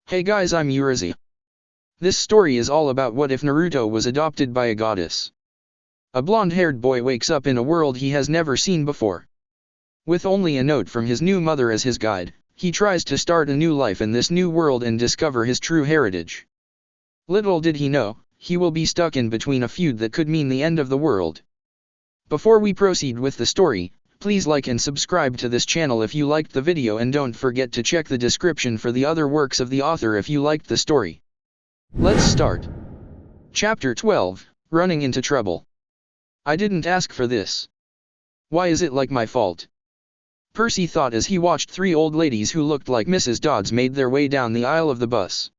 Hey guys, I'm Urizi. This story is all about what if Naruto was adopted by a goddess. A blonde-haired boy wakes up in a world he has never seen before. With only a note from his new mother as his guide, he tries to start a new life in this new world and discover his true heritage. Little did he know, he will be stuck in between a feud that could mean the end of the world. Before we proceed with the story, please like and subscribe to this channel if you liked the video, and don't forget to check the description for the other works of the author if you liked the story. Let's start. Chapter 12, Running into Trouble. I didn't ask for this. Why is it like my fault? Percy thought as he watched three old ladies who looked like Mrs. Dodds made their way down the aisle of the bus.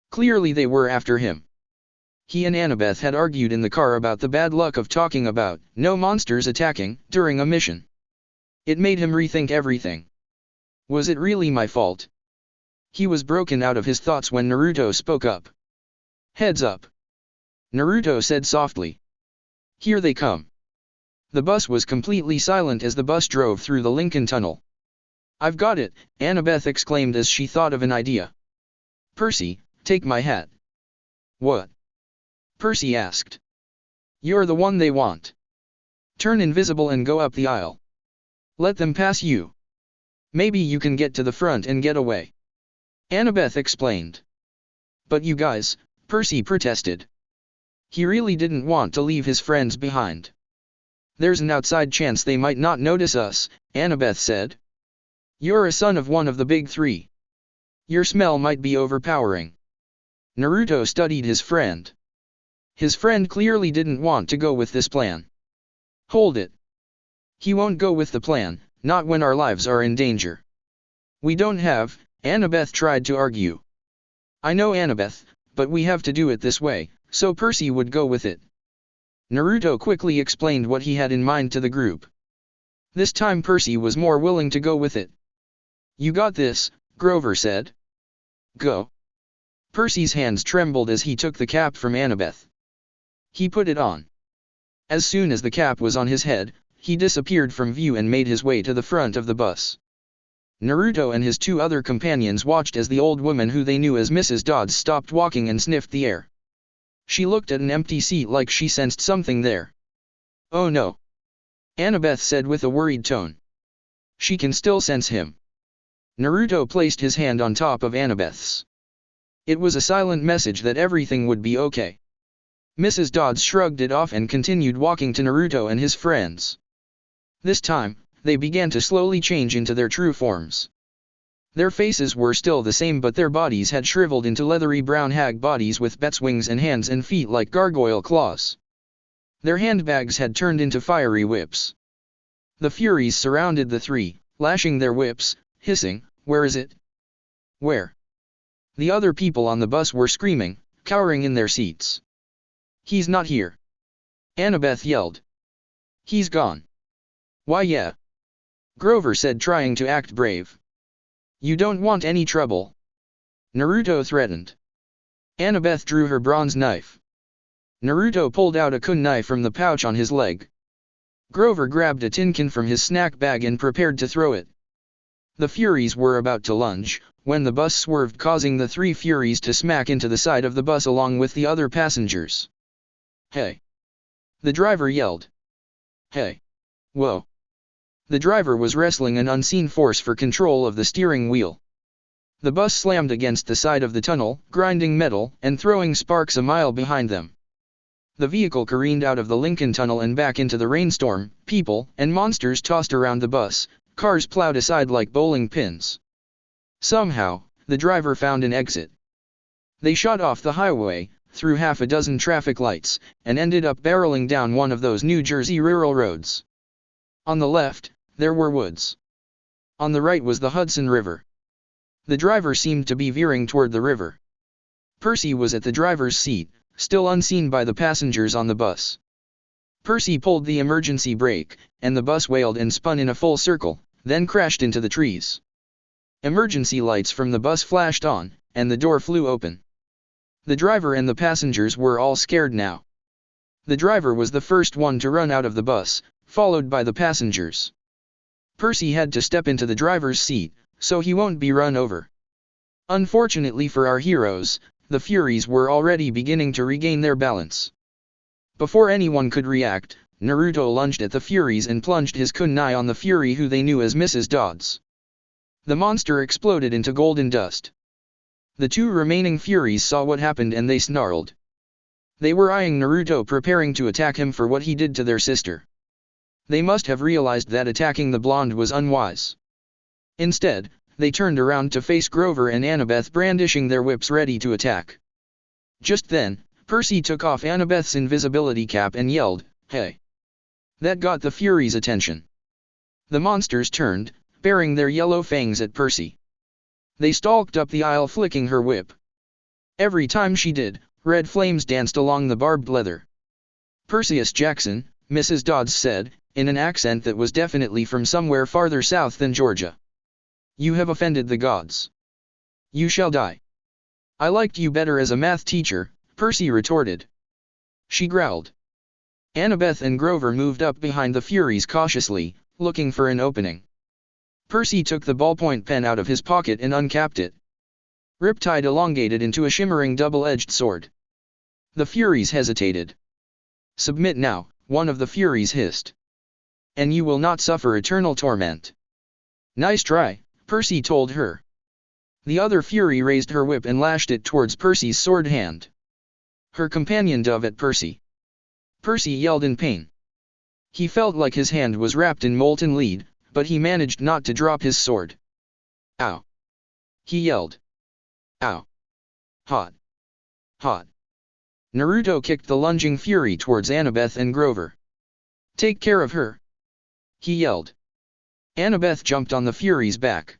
Clearly they were after him. He and Annabeth had argued in the car about the bad luck of talking about no monsters attacking during a mission. It made him rethink everything. Was it really my fault? He was broken out of his thoughts when Naruto spoke up. Heads up. Naruto said softly. Here they come. The bus was completely silent as the bus drove through the Lincoln Tunnel. I've got it, Annabeth exclaimed as she thought of an idea. Percy, take my hat. What? Percy asked. You're the one they want. Turn invisible and go up the aisle. Let them pass you. Maybe you can get to the front and get away. Annabeth explained. But you guys, Percy protested. He really didn't want to leave his friends behind. There's an outside chance they might not notice us, Annabeth said. You're a son of one of the big three. Your smell might be overpowering. Naruto studied his friend. His friend clearly didn't want to go with this plan. Hold it. He won't go with the plan, not when our lives are in danger. We don't have, Annabeth tried to argue. I know, Annabeth, but we have to do it this way, so Percy would go with it. Naruto quickly explained what he had in mind to the group. This time Percy was more willing to go with it. You got this, Grover said. Go. Percy's hands trembled as he took the cap from Annabeth. He put it on. As soon as the cap was on his head, he disappeared from view and made his way to the front of the bus. Naruto and his two other companions watched as the old woman who they knew as Mrs. Dodds stopped walking and sniffed the air. She looked at an empty seat like she sensed something there. Oh no. Annabeth said with a worried tone. She can still sense him. Naruto placed his hand on top of Annabeth's. It was a silent message that everything would be okay. Mrs. Dodds shrugged it off and continued walking to Naruto and his friends. This time, they began to slowly change into their true forms. Their faces were still the same, but their bodies had shriveled into leathery brown hag bodies with bats' wings and hands and feet like gargoyle claws. Their handbags had turned into fiery whips. The Furies surrounded the three, lashing their whips, hissing, "Where is it? Where?" The other people on the bus were screaming, cowering in their seats. He's not here. Annabeth yelled. He's gone. Why yeah. Grover said, trying to act brave. You don't want any trouble. Naruto threatened. Annabeth drew her bronze knife. Naruto pulled out a kunai from the pouch on his leg. Grover grabbed a tin can from his snack bag and prepared to throw it. The Furies were about to lunge, when the bus swerved, causing the three Furies to smack into the side of the bus along with the other passengers. Hey! The driver yelled. Hey! Whoa! The driver was wrestling an unseen force for control of the steering wheel. The bus slammed against the side of the tunnel, grinding metal and throwing sparks a mile behind them. The vehicle careened out of the Lincoln Tunnel and back into the rainstorm. People and monsters tossed around the bus, cars plowed aside like bowling pins. Somehow, the driver found an exit. They shot off the highway, through half a dozen traffic lights, and ended up barreling down one of those New Jersey rural roads. On the left, there were woods. On the right was the Hudson River. The driver seemed to be veering toward the river. Percy was at the driver's seat, still unseen by the passengers on the bus. Percy pulled the emergency brake, and the bus wailed and spun in a full circle, then crashed into the trees. Emergency lights from the bus flashed on, and the door flew open. The driver and the passengers were all scared now. The driver was the first one to run out of the bus, followed by the passengers. Percy had to step into the driver's seat, so he won't be run over. Unfortunately for our heroes, the Furies were already beginning to regain their balance. Before anyone could react, Naruto lunged at the Furies and plunged his kunai on the Fury who they knew as Mrs. Dodds. The monster exploded into golden dust. The two remaining Furies saw what happened and they snarled. They were eyeing Naruto, preparing to attack him for what he did to their sister. They must have realized that attacking the blonde was unwise. Instead, they turned around to face Grover and Annabeth brandishing their whips ready to attack. Just then, Percy took off Annabeth's invisibility cap and yelled, "Hey!" That got the Furies' attention. The monsters turned, baring their yellow fangs at Percy. They stalked up the aisle flicking her whip. Every time she did, red flames danced along the barbed leather. "Perseus Jackson," Mrs. Dodds said, in an accent that was definitely from somewhere farther south than Georgia. "You have offended the gods. You shall die." "I liked you better as a math teacher," Percy retorted. She growled. Annabeth and Grover moved up behind the Furies cautiously, looking for an opening. Percy took the ballpoint pen out of his pocket and uncapped it. Riptide elongated into a shimmering double-edged sword. The Furies hesitated. "Submit now," one of the Furies hissed. "And you will not suffer eternal torment." "Nice try," Percy told her. The other Fury raised her whip and lashed it towards Percy's sword hand. Her companion dove at Percy. Percy yelled in pain. He felt like his hand was wrapped in molten lead, but he managed not to drop his sword. "Ow!" he yelled. "Ow! Hot! Hot!" Naruto kicked the lunging Fury towards Annabeth and Grover. "Take care of her!" he yelled. Annabeth jumped on the Fury's back.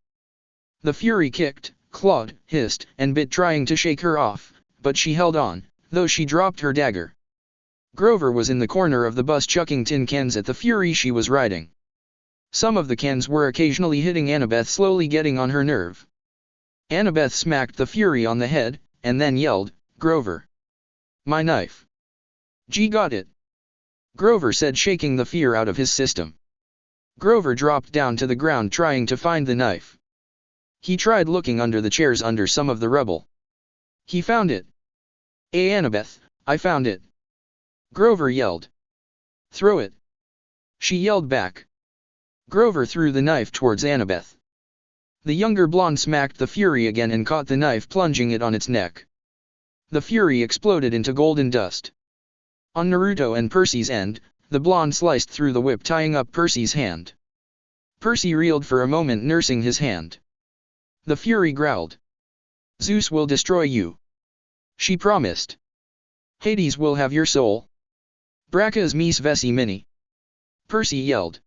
The Fury kicked, clawed, hissed, and bit trying to shake her off, but she held on, though she dropped her dagger. Grover was in the corner of the bus chucking tin cans at the Fury she was riding. Some of the cans were occasionally hitting Annabeth, slowly getting on her nerve. Annabeth smacked the Fury on the head, and then yelled, "Grover! My knife!" "Gee, got it!" Grover said, shaking the fear out of his system. Grover dropped down to the ground trying to find the knife. He tried looking under the chairs, under some of the rubble. He found it. "Hey Annabeth, I found it!" Grover yelled. "Throw it!" she yelled back. Grover threw the knife towards Annabeth. The younger blonde smacked the Fury again and caught the knife, plunging it on its neck. The Fury exploded into golden dust. On Naruto and Percy's end, the blonde sliced through the whip, tying up Percy's hand. Percy reeled for a moment, nursing his hand. The Fury growled. "Zeus will destroy you," she promised. "Hades will have your soul. Bracas mis vesi mini," Percy yelled.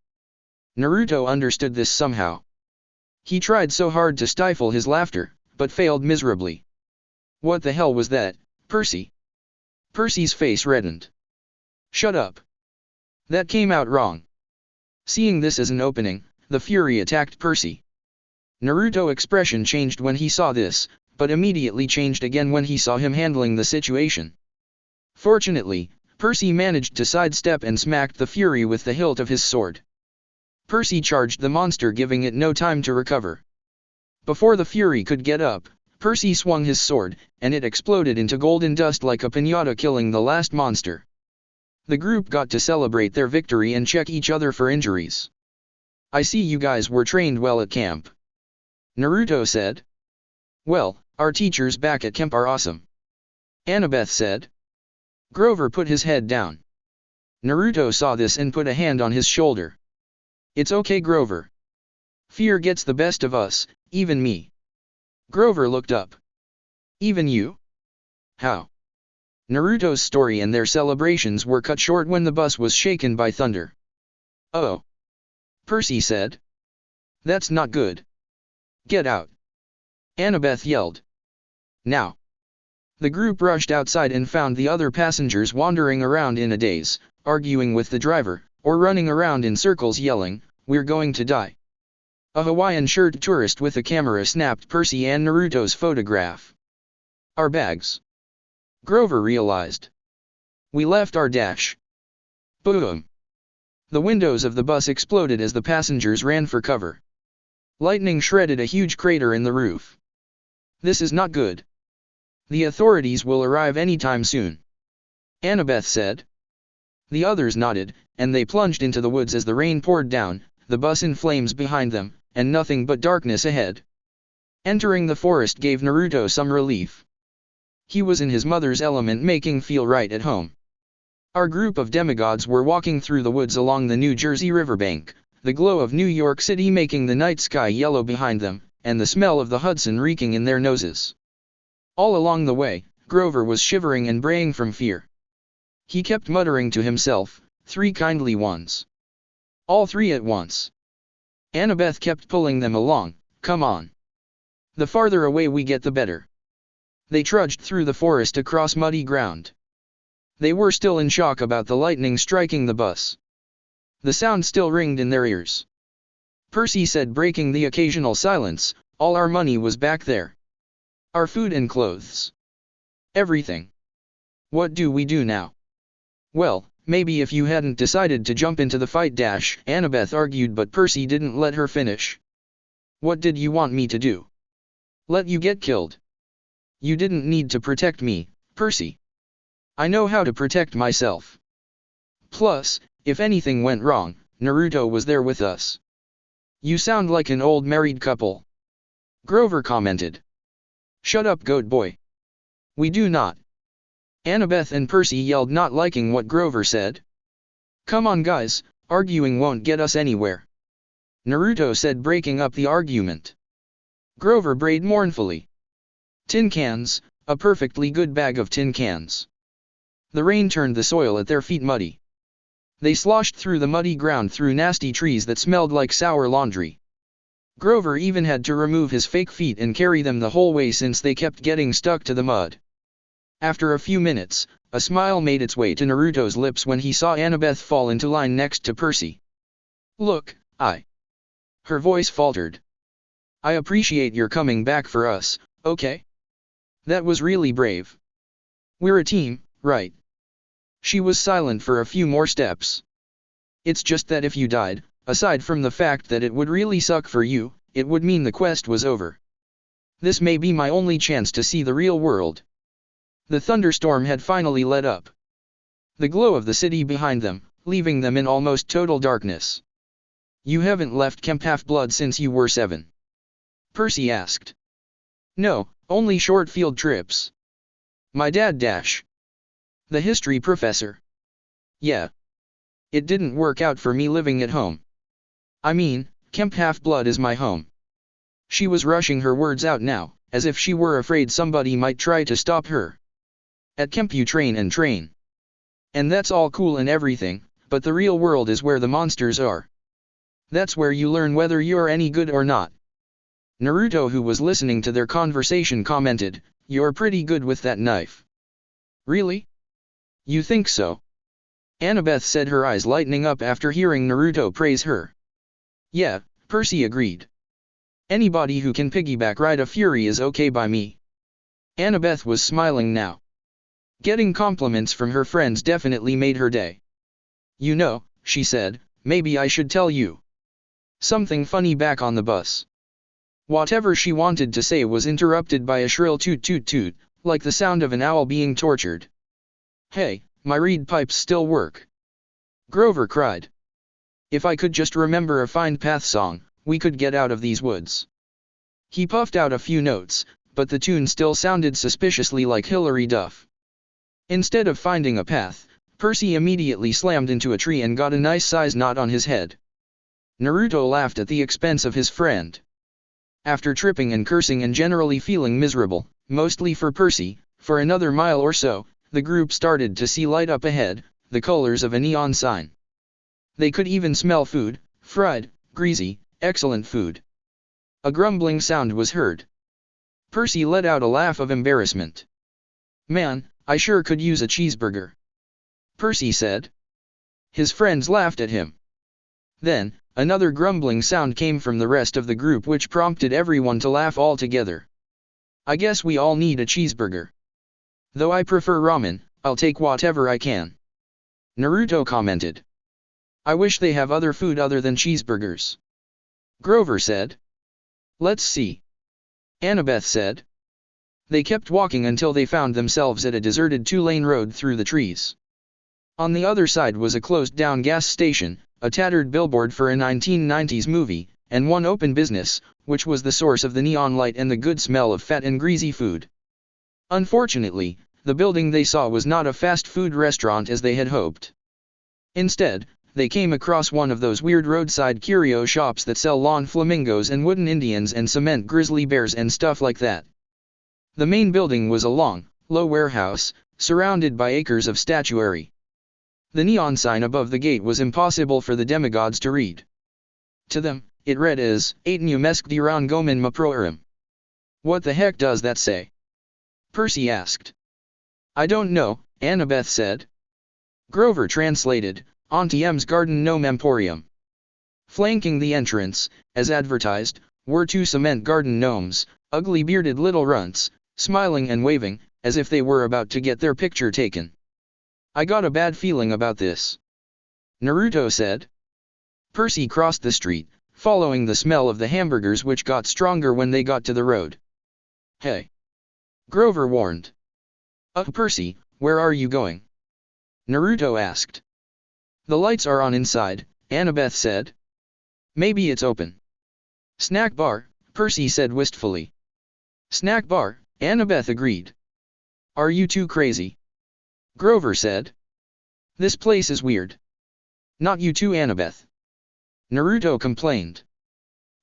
Naruto understood this somehow. He tried so hard to stifle his laughter, but failed miserably. "What the hell was that, Percy?" Percy's face reddened. "Shut up. That came out wrong." Seeing this as an opening, the Fury attacked Percy. Naruto's expression changed when he saw this, but immediately changed again when he saw him handling the situation. Fortunately, Percy managed to sidestep and smacked the Fury with the hilt of his sword. Percy charged the monster, giving it no time to recover. Before the Fury could get up, Percy swung his sword, and it exploded into golden dust like a piñata, killing the last monster. The group got to celebrate their victory and check each other for injuries. "I see you guys were trained well at camp," Naruto said. "Well, our teachers back at camp are awesome," Annabeth said. Grover put his head down. Naruto saw this and put a hand on his shoulder. "It's okay, Grover. Fear gets the best of us, even me." Grover looked up. "Even you? How?" Naruto's story and their celebrations were cut short when the bus was shaken by thunder. "Oh," Percy said. "That's not good. Get out," Annabeth yelled. "Now." The group rushed outside and found the other passengers wandering around in a daze, arguing with the driver, or running around in circles yelling, "We're going to die." A Hawaiian shirt tourist with a camera snapped Percy and Naruto's photograph. "Our bags," Grover realized. "We left our dash." Boom! The windows of the bus exploded as the passengers ran for cover. Lightning shredded a huge crater in the roof. This is not good. The authorities will arrive anytime soon. Annabeth said. The others nodded, and they plunged into the woods as the rain poured down, the bus in flames behind them, and nothing but darkness ahead. Entering the forest gave Naruto some relief. He was in his mother's element, making feel right at home. Our group of demigods were walking through the woods along the New Jersey riverbank, the glow of New York City making the night sky yellow behind them, and the smell of the Hudson reeking in their noses. All along the way, Grover was shivering and braying from fear. He kept muttering to himself, 3 kindly ones. All 3 at once. Annabeth kept pulling them along, come on. The farther away we get the better. They trudged through the forest across muddy ground. They were still in shock about the lightning striking the bus. The sound still ringed in their ears. Percy said, breaking the occasional silence, all our money was back there. Our food and clothes. Everything. What do we do now? Well, maybe if you hadn't decided to jump into the fight, Annabeth argued, but Percy didn't let her finish. What did you want me to do? Let you get killed? You didn't need to protect me, Percy. I know how to protect myself. Plus, if anything went wrong, Naruto was there with us. You sound like an old married couple. Grover commented. Shut up, goat boy. We do not. Annabeth and Percy yelled, not liking what Grover said. Come on guys, arguing won't get us anywhere. Naruto said, breaking up the argument. Grover brayed mournfully. Tin cans, a perfectly good bag of tin cans. The rain turned the soil at their feet muddy. They sloshed through the muddy ground through nasty trees that smelled like sour laundry. Grover even had to remove his fake feet and carry them the whole way since they kept getting stuck to the mud. After a few minutes, a smile made its way to Naruto's lips when he saw Annabeth fall into line next to Percy. Look, Her voice faltered. I appreciate your coming back for us, okay? That was really brave. We're a team, right? She was silent for a few more steps. It's just that if you died, aside from the fact that it would really suck for you, it would mean the quest was over. This may be my only chance to see the real world. The thunderstorm had finally let up. The glow of the city behind them, leaving them in almost total darkness. You haven't left Camp Half-Blood since you were 7? Percy asked. No, only short field trips. My dad The history professor. Yeah. It didn't work out for me living at home. I mean, Camp Half-Blood is my home. She was rushing her words out now, as if she were afraid somebody might try to stop her. At Camp you train and train. And that's all cool and everything, but the real world is where the monsters are. That's where you learn whether you're any good or not. Naruto, who was listening to their conversation, commented, You're pretty good with that knife. Really? You think so? Annabeth said, her eyes lighting up after hearing Naruto praise her. Yeah, Percy agreed. Anybody who can piggyback ride a Fury is okay by me. Annabeth was smiling now. Getting compliments from her friends definitely made her day. You know, she said, maybe I should tell you something funny back on the bus. Whatever she wanted to say was interrupted by a shrill toot toot toot, like the sound of an owl being tortured. Hey, my reed pipes still work. Grover cried. If I could just remember a Find Path song, we could get out of these woods. He puffed out a few notes, but the tune still sounded suspiciously like Hilary Duff. Instead of finding a path, Percy immediately slammed into a tree and got a nice-sized knot on his head. Naruto laughed at the expense of his friend. After tripping and cursing and generally feeling miserable, mostly for Percy, for another mile or so, the group started to see light up ahead, the colors of a neon sign. They could even smell food, fried, greasy, excellent food. A grumbling sound was heard. Percy let out a laugh of embarrassment. Man, I sure could use a cheeseburger. Percy said. His friends laughed at him. Then, another grumbling sound came from the rest of the group, which prompted everyone to laugh all together. I guess we all need a cheeseburger. Though I prefer ramen, I'll take whatever I can. Naruto commented. I wish they have other food other than cheeseburgers. Grover said. Let's see. Annabeth said. They kept walking until they found themselves at a deserted two-lane road through the trees. On the other side was a closed-down gas station, a tattered billboard for a 1990s movie, and one open business, which was the source of the neon light and the good smell of fat and greasy food. Unfortunately, the building they saw was not a fast food restaurant as they had hoped. Instead, they came across one of those weird roadside curio shops that sell lawn flamingos and wooden Indians and cement grizzly bears and stuff like that. The main building was a long, low warehouse, surrounded by acres of statuary. The neon sign above the gate was impossible for the demigods to read. To them, it read as, Aitnumesk diran gomen maproarim. What the heck does that say? Percy asked. I don't know, Annabeth said. Grover translated, Antiem's garden gnome emporium. Flanking the entrance, as advertised, were two cement garden gnomes, ugly bearded little runts, smiling and waving, as if they were about to get their picture taken. I got a bad feeling about this. Naruto said. Percy crossed the street, following the smell of the hamburgers which got stronger when they got to the road. Hey! Grover warned. Percy, where are you going? Naruto asked. The lights are on inside, Annabeth said. Maybe it's open. Snack bar, Percy said wistfully. Snack bar, Annabeth agreed. Are you too crazy? Grover said. This place is weird. Not you too, Annabeth. Naruto complained.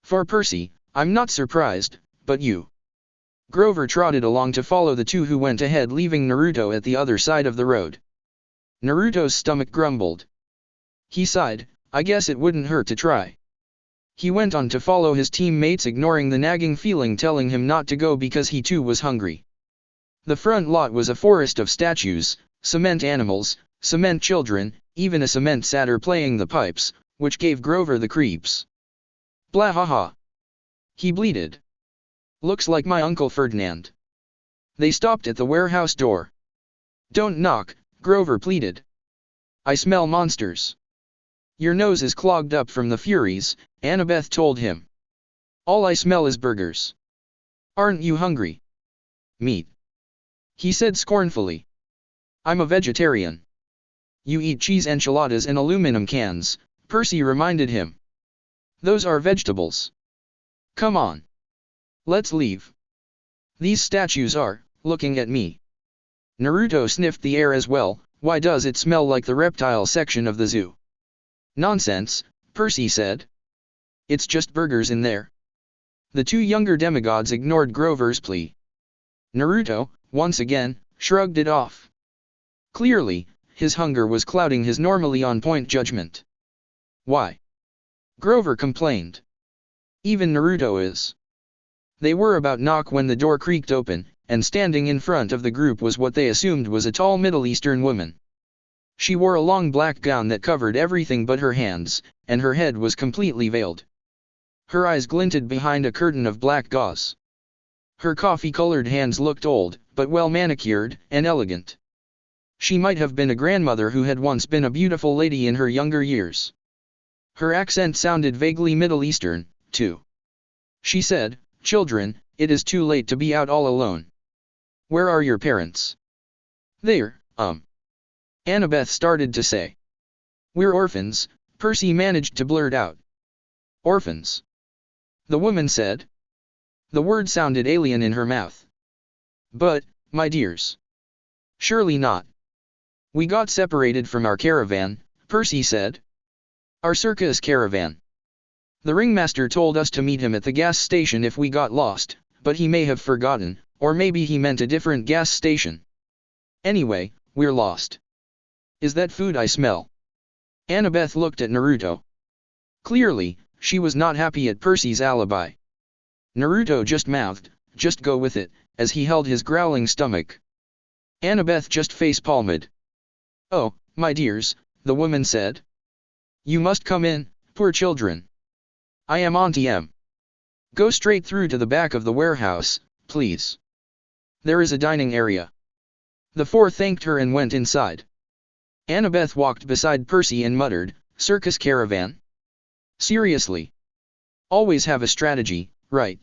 For Percy, I'm not surprised, but you. Grover trotted along to follow the two who went ahead, leaving Naruto at the other side of the road. Naruto's stomach grumbled. He sighed, I guess it wouldn't hurt to try. He went on to follow his teammates, ignoring the nagging feeling telling him not to go because he too was hungry. The front lot was a forest of statues, cement animals, cement children, even a cement satyr playing the pipes, which gave Grover the creeps. Blah ha ha. He bleated. Looks like my Uncle Ferdinand. They stopped at the warehouse door. Don't knock, Grover pleaded. I smell monsters. Your nose is clogged up from the Furies, Annabeth told him. All I smell is burgers. Aren't you hungry? Meat. He said scornfully. I'm a vegetarian. You eat cheese enchiladas in aluminum cans, Percy reminded him. Those are vegetables. Come on. Let's leave. These statues are, looking at me. Naruto sniffed the air as well. Why does it smell like the reptile section of the zoo? Nonsense, Percy said. It's just burgers in there. The two younger demigods ignored Grover's plea. Naruto, once again, shrugged it off. Clearly, his hunger was clouding his normally on-point judgment. Why? Grover complained. Even Naruto is. They were about knock when the door creaked open, and standing in front of the group was what they assumed was a tall Middle Eastern woman. She wore a long black gown that covered everything but her hands, and her head was completely veiled. Her eyes glinted behind a curtain of black gauze. Her coffee-colored hands looked old, but well manicured and elegant. She might have been a grandmother who had once been a beautiful lady in her younger years. Her accent sounded vaguely Middle Eastern, too. She said, Children, it is too late to be out all alone. Where are your parents? There, Annabeth started to say. We're orphans, Percy managed to blurt out. Orphans? The woman said. The word sounded alien in her mouth. But, my dears. Surely not. We got separated from our caravan, Percy said. Our circus caravan. The ringmaster told us to meet him at the gas station if we got lost, but he may have forgotten, or maybe he meant a different gas station. Anyway, we're lost. Is that food I smell? Annabeth looked at Naruto. Clearly, she was not happy at Percy's alibi. Naruto just mouthed, just go with it, as he held his growling stomach. Annabeth just face-palmed. Oh, my dears, the woman said. You must come in, poor children. I am Auntie M. Go straight through to the back of the warehouse, please. There is a dining area. The four thanked her and went inside. Annabeth walked beside Percy and muttered, Circus caravan? Seriously. Always have a strategy, right?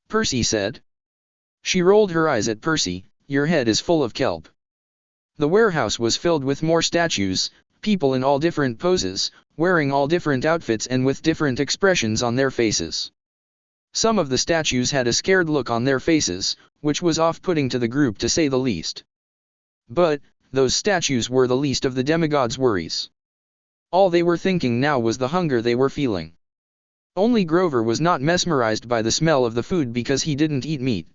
Percy said. She rolled her eyes at Percy. Your head is full of kelp. The warehouse was filled with more statues, people in all different poses, wearing all different outfits and with different expressions on their faces. Some of the statues had a scared look on their faces, which was off-putting to the group to say the least. But, those statues were the least of the demigods' worries. All they were thinking now was the hunger they were feeling. Only Grover was not mesmerized by the smell of the food because he didn't eat meat.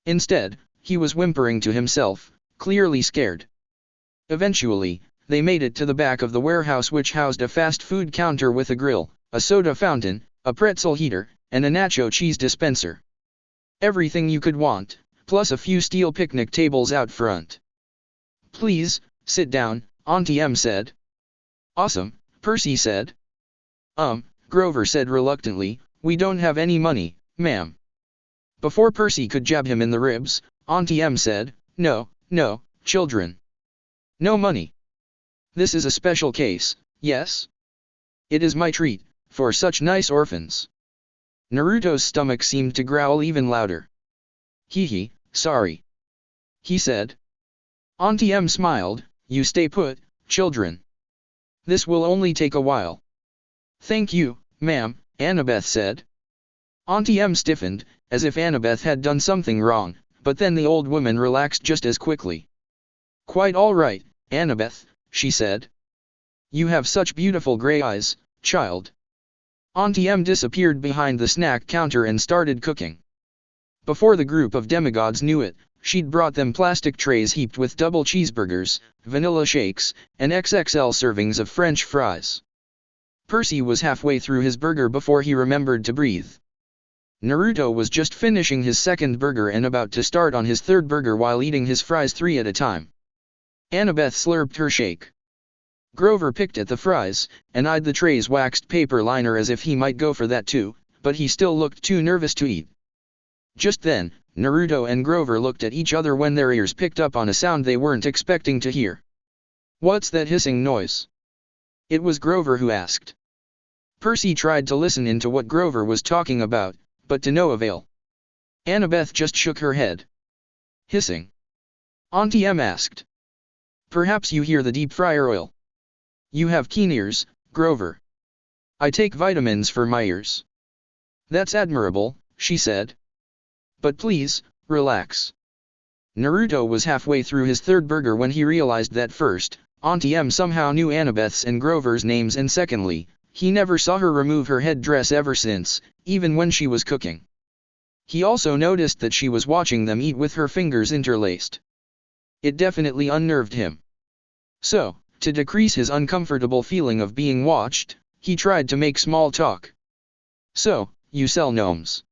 Instead, he was whimpering to himself, clearly scared. Eventually, they made it to the back of the warehouse, which housed a fast food counter with a grill, a soda fountain, a pretzel heater, and a nacho cheese dispenser. Everything you could want, plus a few steel picnic tables out front. Please, sit down, Auntie M said. Awesome, Percy said. Grover said reluctantly, we don't have any money, ma'am. Before Percy could jab him in the ribs, Auntie M said, no, children. No money. This is a special case, yes? It is my treat, for such nice orphans. Naruto's stomach seemed to growl even louder. Hee, sorry. He said. Auntie M smiled, you stay put, children. This will only take a while. Thank you, ma'am, Annabeth said. Auntie M stiffened, as if Annabeth had done something wrong, but then the old woman relaxed just as quickly. Quite all right, Annabeth, she said. You have such beautiful gray eyes, child. Auntie M disappeared behind the snack counter and started cooking. Before the group of demigods knew it, she'd brought them plastic trays heaped with double cheeseburgers, vanilla shakes, and XXL servings of French fries. Percy was halfway through his burger before he remembered to breathe. Naruto was just finishing his second burger and about to start on his third burger while eating his fries 3 at a time. Annabeth slurped her shake. Grover picked at the fries, and eyed the tray's waxed paper liner as if he might go for that too, but he still looked too nervous to eat. Just then, Naruto and Grover looked at each other when their ears picked up on a sound they weren't expecting to hear. What's that hissing noise? It was Grover who asked. Percy tried to listen into what Grover was talking about, but to no avail. Annabeth just shook her head. Hissing? Auntie M asked. Perhaps you hear the deep fryer oil. You have keen ears, Grover. I take vitamins for my ears. That's admirable, she said. But please, relax. Naruto was halfway through his third burger when he realized that first, Auntie M somehow knew Annabeth's and Grover's names, and secondly, he never saw her remove her headdress ever since, even when she was cooking. He also noticed that she was watching them eat with her fingers interlaced. It definitely unnerved him. So, to decrease his uncomfortable feeling of being watched, he tried to make small talk. So, you sell gnomes?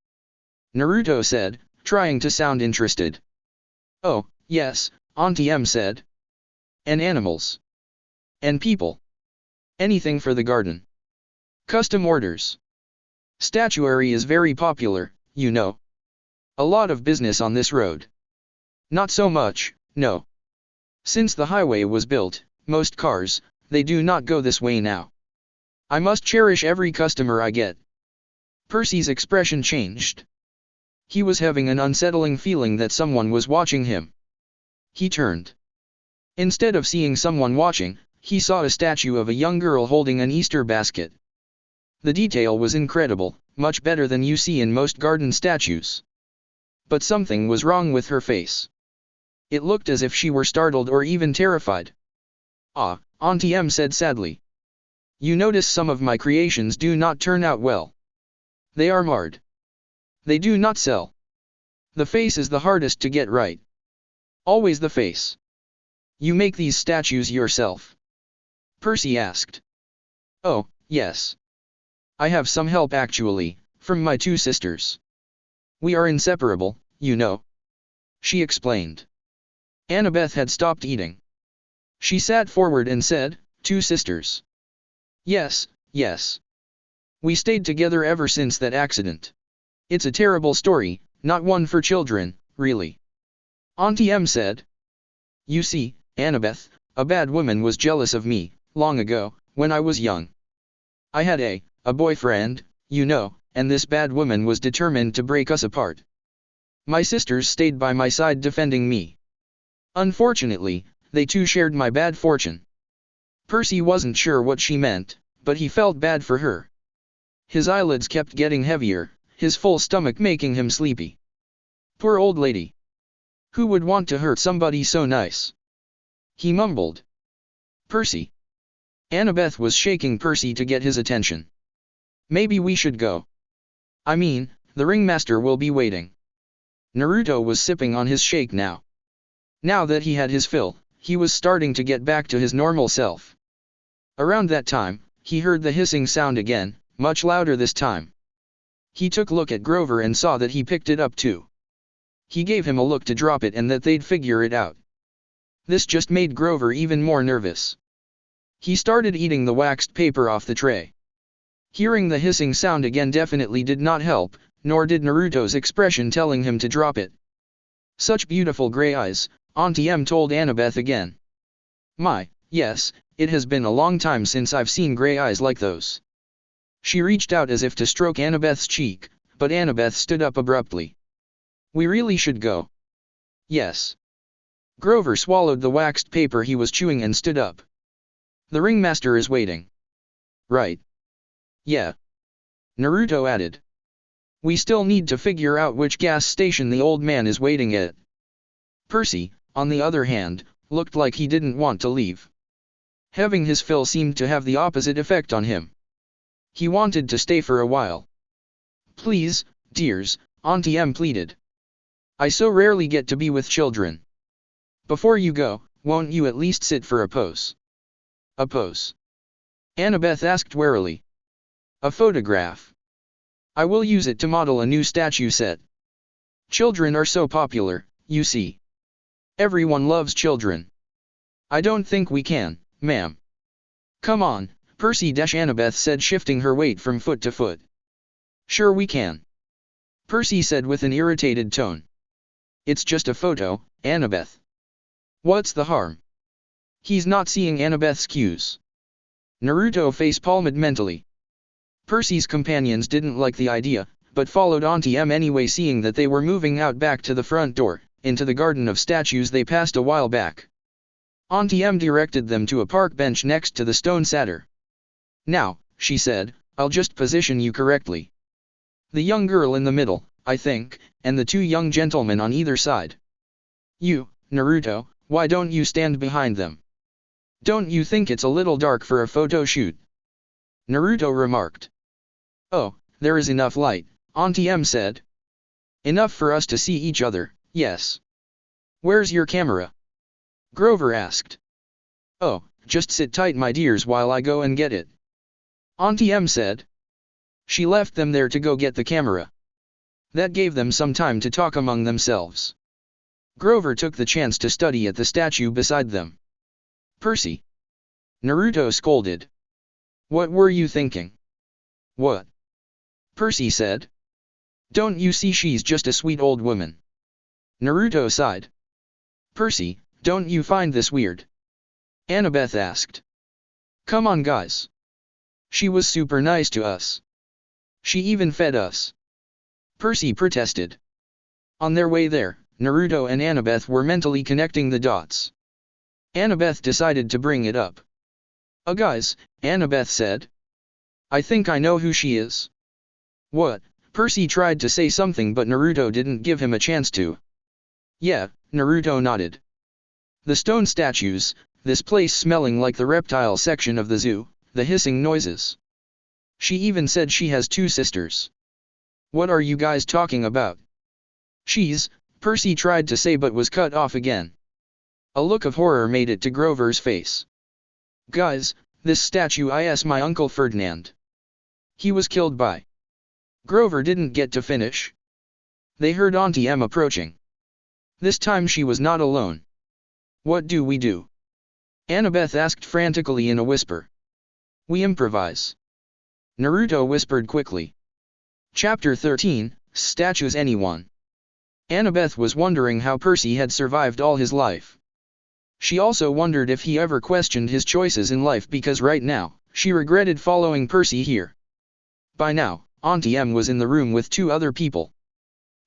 Naruto said, trying to sound interested. Oh, yes, Auntie M said. And animals. And people. Anything for the garden. Custom orders. Statuary is very popular, you know. A lot of business on this road. Not so much, no. Since the highway was built, most cars, they do not go this way now. I must cherish every customer I get. Percy's expression changed. He was having an unsettling feeling that someone was watching him. He turned. Instead of seeing someone watching, he saw a statue of a young girl holding an Easter basket. The detail was incredible, much better than you see in most garden statues. But something was wrong with her face. It looked as if she were startled or even terrified. Ah, Auntie M said sadly. You notice some of my creations do not turn out well. They are marred. They do not sell. The face is the hardest to get right. Always the face. You make these statues yourself? Percy asked. Oh, yes. I have some help actually, from my 2 sisters. We are inseparable, you know. She explained. Annabeth had stopped eating. She sat forward and said, 2 sisters. Yes. We stayed together ever since that accident. It's a terrible story, not one for children, really. Auntie M said. You see, Annabeth, a bad woman was jealous of me, long ago, when I was young. I had a boyfriend, you know, and this bad woman was determined to break us apart. My sisters stayed by my side defending me. Unfortunately, they too shared my bad fortune. Percy wasn't sure what she meant, but he felt bad for her. His eyelids kept getting heavier, his full stomach making him sleepy. Poor old lady. Who would want to hurt somebody so nice? He mumbled. Percy. Annabeth was shaking Percy to get his attention. Maybe we should go. I mean, the ringmaster will be waiting. Naruto was sipping on his shake now. Now that he had his fill, he was starting to get back to his normal self. Around that time, he heard the hissing sound again, much louder this time. He took a look at Grover and saw that he picked it up too. He gave him a look to drop it and that they'd figure it out. This just made Grover even more nervous. He started eating the waxed paper off the tray. Hearing the hissing sound again definitely did not help, nor did Naruto's expression telling him to drop it. Such beautiful gray eyes, Auntie M told Annabeth again. My, yes, it has been a long time since I've seen gray eyes like those. She reached out as if to stroke Annabeth's cheek, but Annabeth stood up abruptly. We really should go. Yes. Grover swallowed the waxed paper he was chewing and stood up. The ringmaster is waiting. Right. Yeah. Naruto added. We still need to figure out which gas station the old man is waiting at. Percy, on the other hand, looked like he didn't want to leave. Having his fill seemed to have the opposite effect on him. He wanted to stay for a while. Please, dears, Auntie M pleaded. I so rarely get to be with children. Before you go, won't you at least sit for a pose? A pose? Annabeth asked warily. A photograph. I will use it to model a new statue set. Children are so popular, you see. Everyone loves children. I don't think we can, ma'am. Come on, Percy. Annabeth said, shifting her weight from foot to foot. Sure we can. Percy said with an irritated tone. It's just a photo, Annabeth. What's the harm? He's not seeing Annabeth's cues. Naruto face-palmed mentally. Percy's companions didn't like the idea, but followed Auntie M anyway, seeing that they were moving out back to the front door, into the garden of statues they passed a while back. Auntie M directed them to a park bench next to the stone satyr. Now, she said, I'll just position you correctly. The young girl in the middle, I think, and the two young gentlemen on either side. You, Naruto, why don't you stand behind them? Don't you think it's a little dark for a photo shoot? Naruto remarked. Oh, there is enough light, Auntie M said. Enough for us to see each other, yes. Where's your camera? Grover asked. Oh, just sit tight my dears while I go and get it. Auntie M said. She left them there to go get the camera. That gave them some time to talk among themselves. Grover took the chance to study at the statue beside them. Percy. Naruto scolded. What were you thinking? What? Percy said. Don't you see she's just a sweet old woman? Naruto sighed. Percy, don't you find this weird? Annabeth asked. Come on guys. She was super nice to us. She even fed us. Percy protested. On their way there, Naruto and Annabeth were mentally connecting the dots. Annabeth decided to bring it up. Guys, Annabeth said. I think I know who she is. What? Percy tried to say something but Naruto didn't give him a chance to. Yeah, Naruto nodded. The stone statues, this place smelling like the reptile section of the zoo, the hissing noises. She even said she has two sisters. What are you guys talking about? Percy tried to say but was cut off again. A look of horror made it to Grover's face. Guys, this statue is my Uncle Ferdinand. He was killed by. Grover didn't get to finish. They heard Auntie M approaching. This time she was not alone. What do we do? Annabeth asked frantically in a whisper. We improvise. Naruto whispered quickly. Chapter 13, Statues. Anyone? Annabeth was wondering how Percy had survived all his life. She also wondered if he ever questioned his choices in life, because right now, she regretted following Percy here. By now, Auntie M was in the room with two other people.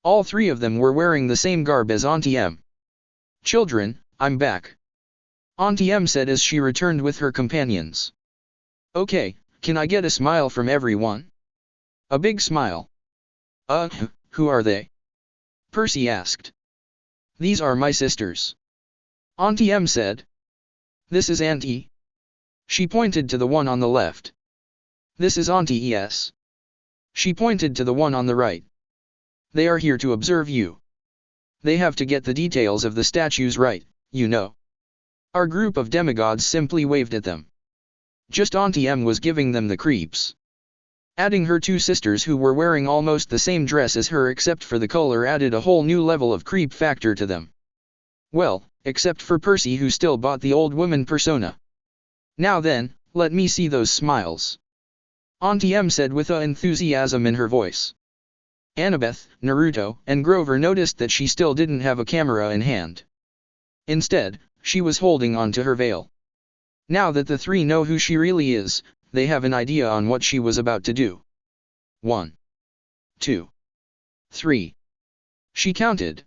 All three of them were wearing the same garb as Auntie M. "Children, I'm back," Auntie M said as she returned with her companions. "Okay, can I get a smile from everyone?" A big smile. Who are they?" Percy asked. "These are my sisters," Auntie M said. "This is Auntie." She pointed to the one on the left. "This is Auntie Es." She pointed to the one on the right. "They are here to observe you. They have to get the details of the statues right, you know." Our group of demigods simply waved at them. Just Auntie M was giving them the creeps. Adding her two sisters who were wearing almost the same dress as her except for the color added a whole new level of creep factor to them. Well, except for Percy who still bought the old woman persona. "Now then, let me see those smiles," Auntie M said with enthusiasm in her voice. Annabeth, Naruto, and Grover noticed that she still didn't have a camera in hand. Instead, she was holding on to her veil. Now that the three know who she really is, they have an idea on what she was about to do. 1, 2, 3. She counted.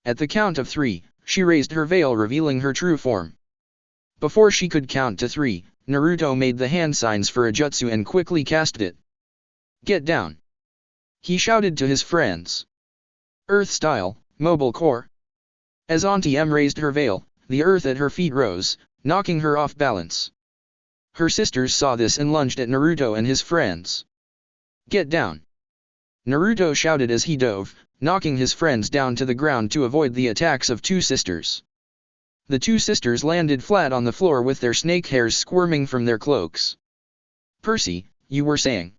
At the count of 3, she raised her veil revealing her true form. Before she could count to 3, Naruto made the hand signs for a jutsu and quickly cast it. "Get down!" he shouted to his friends. "Earth style, mobile core." As Auntie M raised her veil, the earth at her feet rose, knocking her off balance. Her sisters saw this and lunged at Naruto and his friends. "Get down!" Naruto shouted as he dove, knocking his friends down to the ground to avoid the attacks of two sisters. The two sisters landed flat on the floor with their snake hairs squirming from their cloaks. "Percy, you were saying?"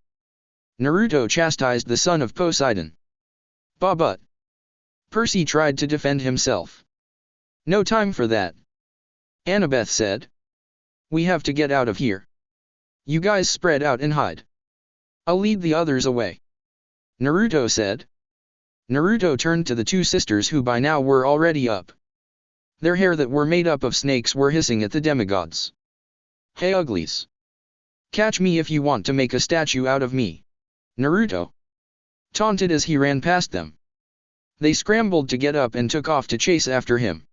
Naruto chastised the son of Poseidon. But Percy tried to defend himself. "No time for that," Annabeth said. "We have to get out of here. You guys spread out and hide. I'll lead the others away," Naruto said. Naruto turned to the two sisters who by now were already up. Their hair that were made up of snakes were hissing at the demigods. "Hey uglies! Catch me if you want to make a statue out of me," Naruto taunted as he ran past them. They scrambled to get up and took off to chase after him.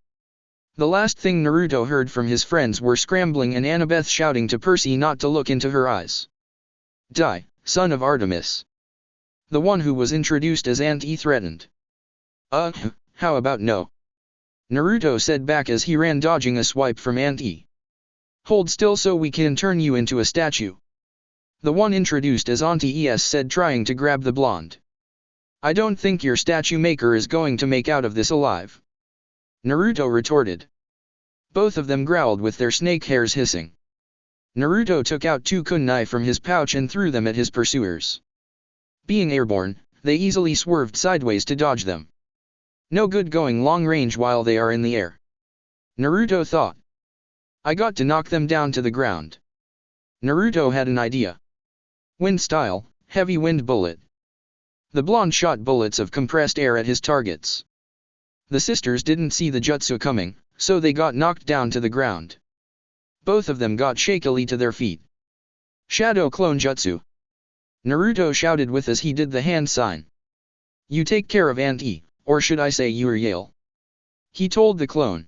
The last thing Naruto heard from his friends were scrambling and Annabeth shouting to Percy not to look into her eyes. "Die, son of Artemis!" The one who was introduced as Auntie threatened. How about no?" Naruto said back as he ran dodging a swipe from Auntie. "Hold still so we can turn you into a statue," the one introduced as Auntie Es said trying to grab the blonde. "I don't think your statue maker is going to make out of this alive," Naruto retorted. Both of them growled with their snake hairs hissing. Naruto took out two kunai from his pouch and threw them at his pursuers. Being airborne, they easily swerved sideways to dodge them. No good going long range while they are in the air, Naruto thought. "I got to knock them down to the ground." Naruto had an idea. Wind style, heavy wind bullet. The blonde shot bullets of compressed air at his targets. The sisters didn't see the jutsu coming, so they got knocked down to the ground. Both of them got shakily to their feet. "Shadow clone jutsu," Naruto shouted with as he did the hand sign. "You take care of Auntie, or should I say Uriel," he told the clone.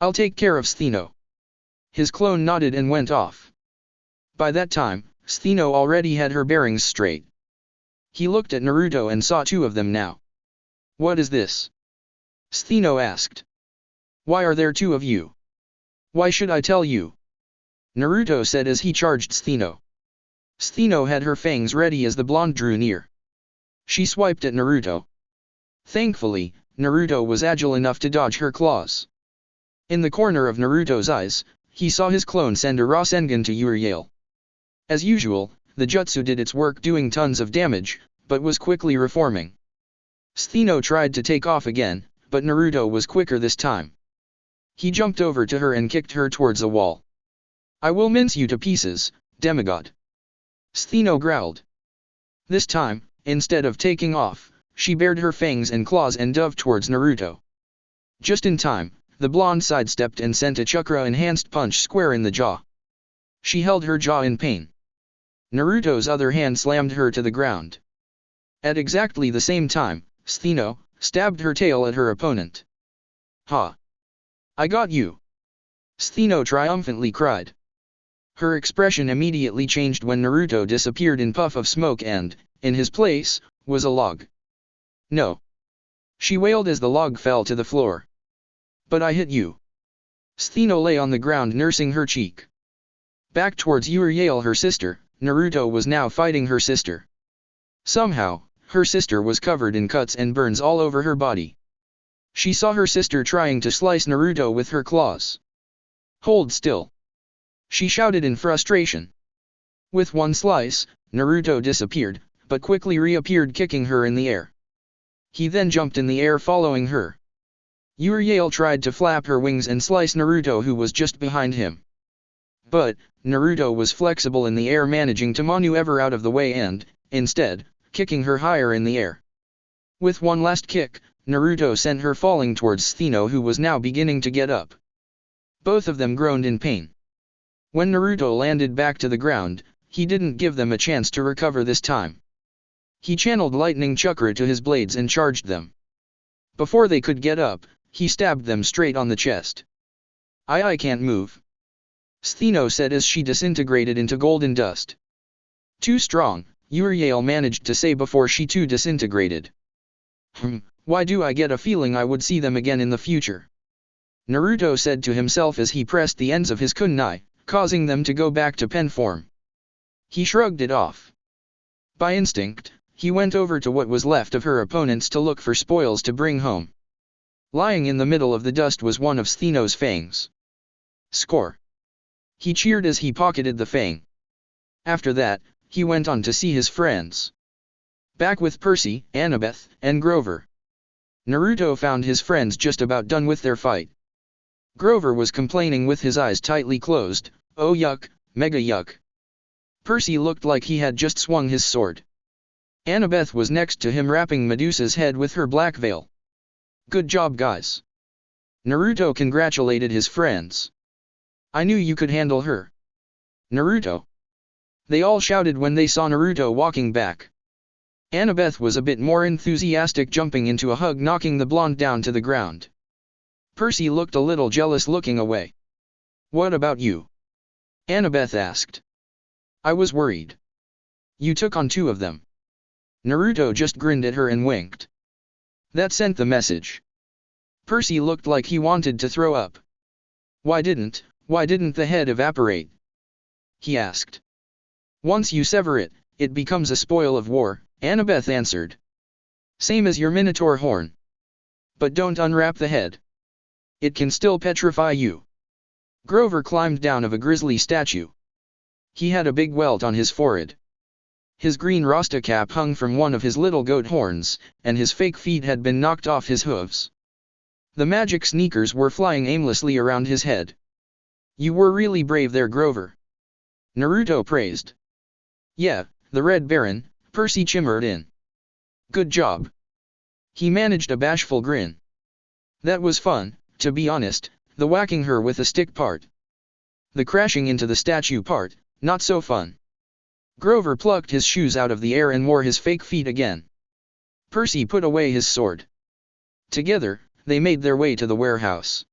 "I'll take care of Stheno." His clone nodded and went off. By that time, Stheno already had her bearings straight. He looked at Naruto and saw two of them now. "What is this?" Stheno asked. "Why are there two of you?" "Why should I tell you?" Naruto said as he charged Stheno. Stheno had her fangs ready as the blonde drew near. She swiped at Naruto. Thankfully, Naruto was agile enough to dodge her claws. In the corner of Naruto's eyes, he saw his clone send a Rasengan to Uriel. As usual, the jutsu did its work doing tons of damage, but was quickly reforming. Stheno tried to take off again, but Naruto was quicker this time. He jumped over to her and kicked her towards a wall. "I will mince you to pieces, demigod," Stheno growled. This time, instead of taking off, she bared her fangs and claws and dove towards Naruto. Just in time, the blonde sidestepped and sent a chakra-enhanced punch square in the jaw. She held her jaw in pain. Naruto's other hand slammed her to the ground. At exactly the same time, Stheno stabbed her tail at her opponent. Ha! I got you! Stheno triumphantly cried. Her expression immediately changed when Naruto disappeared in puff of smoke and, in his place, was a log. No! She wailed as the log fell to the floor. But I hit you! Stheno lay on the ground nursing her cheek. Back towards Uriel, her sister, Naruto was now fighting her sister. Somehow, her sister was covered in cuts and burns all over her body. She saw her sister trying to slice Naruto with her claws. Hold still! She shouted in frustration. With one slice, Naruto disappeared, but quickly reappeared kicking her in the air. He then jumped in the air following her. Uriel tried to flap her wings and slice Naruto, who was just behind him. But, Naruto was flexible in the air, managing to maneuver out of the way and, instead, kicking her higher in the air. With one last kick, Naruto sent her falling towards Stheno, who was now beginning to get up. Both of them groaned in pain. When Naruto landed back to the ground, he didn't give them a chance to recover this time. He channeled lightning chakra to his blades and charged them. Before they could get up, he stabbed them straight on the chest. I can't move," Stheno said as she disintegrated into golden dust. "Too strong," Uriel managed to say before she too disintegrated. Why do I get a feeling I would see them again in the future?" Naruto said to himself as he pressed the ends of his kunai, causing them to go back to pen form. He shrugged it off. By instinct, he went over to what was left of her opponents to look for spoils to bring home. Lying in the middle of the dust was one of Stheno's fangs. Score! He cheered as he pocketed the fang. After that, he went on to see his friends. Back with Percy, Annabeth, and Grover. Naruto found his friends just about done with their fight. Grover was complaining with his eyes tightly closed, "Oh yuck, mega yuck." Percy looked like he had just swung his sword. Annabeth was next to him, wrapping Medusa's head with her black veil. "Good job, guys." Naruto congratulated his friends. "I knew you could handle her, Naruto." They all shouted when they saw Naruto walking back. Annabeth was a bit more enthusiastic, jumping into a hug, knocking the blonde down to the ground. Percy looked a little jealous, looking away. "What about you?" Annabeth asked. "I was worried. You took on two of them." Naruto just grinned at her and winked. That sent the message. Percy looked like he wanted to throw up. Why didn't the head evaporate?" he asked. "Once you sever it, it becomes a spoil of war," Annabeth answered. "Same as your minotaur horn. But don't unwrap the head. It can still petrify you." Grover climbed down of a grizzly statue. He had a big welt on his forehead. His green rasta cap hung from one of his little goat horns, and his fake feet had been knocked off his hooves. The magic sneakers were flying aimlessly around his head. "You were really brave there, Grover," Naruto praised. "Yeah, the Red Baron," Percy chimed in. "Good job." He managed a bashful grin. "That was fun, to be honest, the whacking her with a stick part. The crashing into the statue part, not so fun." Grover plucked his shoes out of the air and wore his fake feet again. Percy put away his sword. Together, they made their way to the warehouse.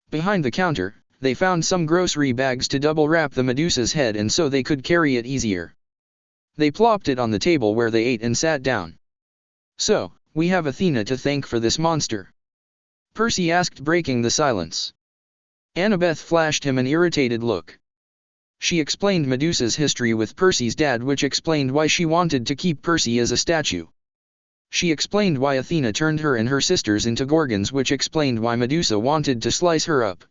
Behind the counter, they found some grocery bags to double wrap the Medusa's head, and so they could carry it easier. They plopped it on the table where they ate and sat down. "So, we have Athena to thank for this monster?" Percy asked, breaking the silence. Annabeth flashed him an irritated look. She explained Medusa's history with Percy's dad, which explained why she wanted to keep Percy as a statue. She explained why Athena turned her and her sisters into Gorgons, which explained why Medusa wanted to slice her up.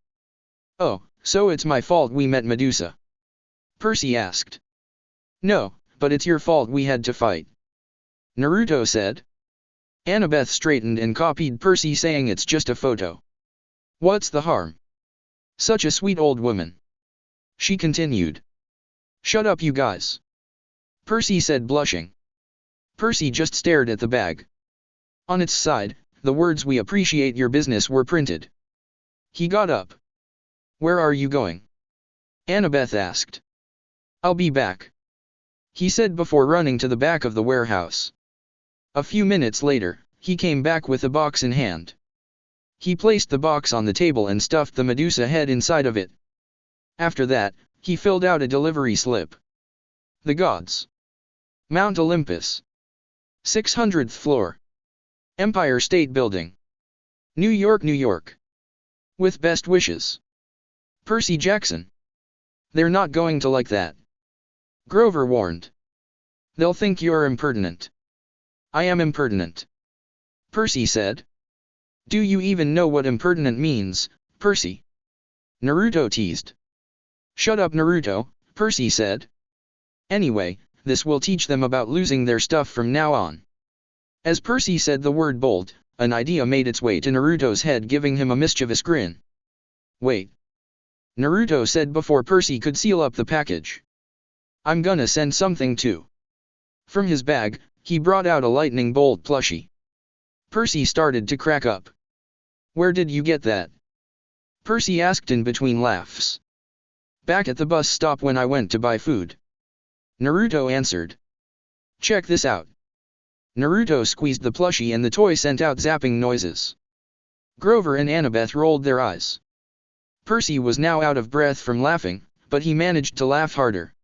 "Oh, so it's my fault we met Medusa?" Percy asked. "No, but it's your fault we had to fight," Naruto said. Annabeth straightened and copied Percy, saying, "It's just a photo. What's the harm? Such a sweet old woman." She continued. "Shut up, you guys," Percy said, blushing. Percy just stared at the bag. On its side, the words "We appreciate your business" were printed. He got up. "Where are you going?" Annabeth asked. "I'll be back," he said before running to the back of the warehouse. A few minutes later, he came back with a box in hand. He placed the box on the table and stuffed the Medusa head inside of it. After that, he filled out a delivery slip. The gods. Mount Olympus. 600th floor. Empire State Building. New York, New York. With best wishes. Percy Jackson. They're not going to like that. Grover warned. They'll think you're impertinent. I am impertinent. Percy said. Do you even know what impertinent means, Percy? Naruto teased. Shut up, Naruto, Percy said. Anyway, this will teach them about losing their stuff from now on. As Percy said the word bolt, an idea made its way to Naruto's head, giving him a mischievous grin. Wait. Naruto said before Percy could seal up the package. I'm gonna send something too. From his bag, he brought out a lightning bolt plushie. Percy started to crack up. Where did you get that? Percy asked in between laughs. Back at the bus stop when I went to buy food. Naruto answered. Check this out. Naruto squeezed the plushie and the toy sent out zapping noises. Grover and Annabeth rolled their eyes. Percy was now out of breath from laughing, but he managed to laugh harder.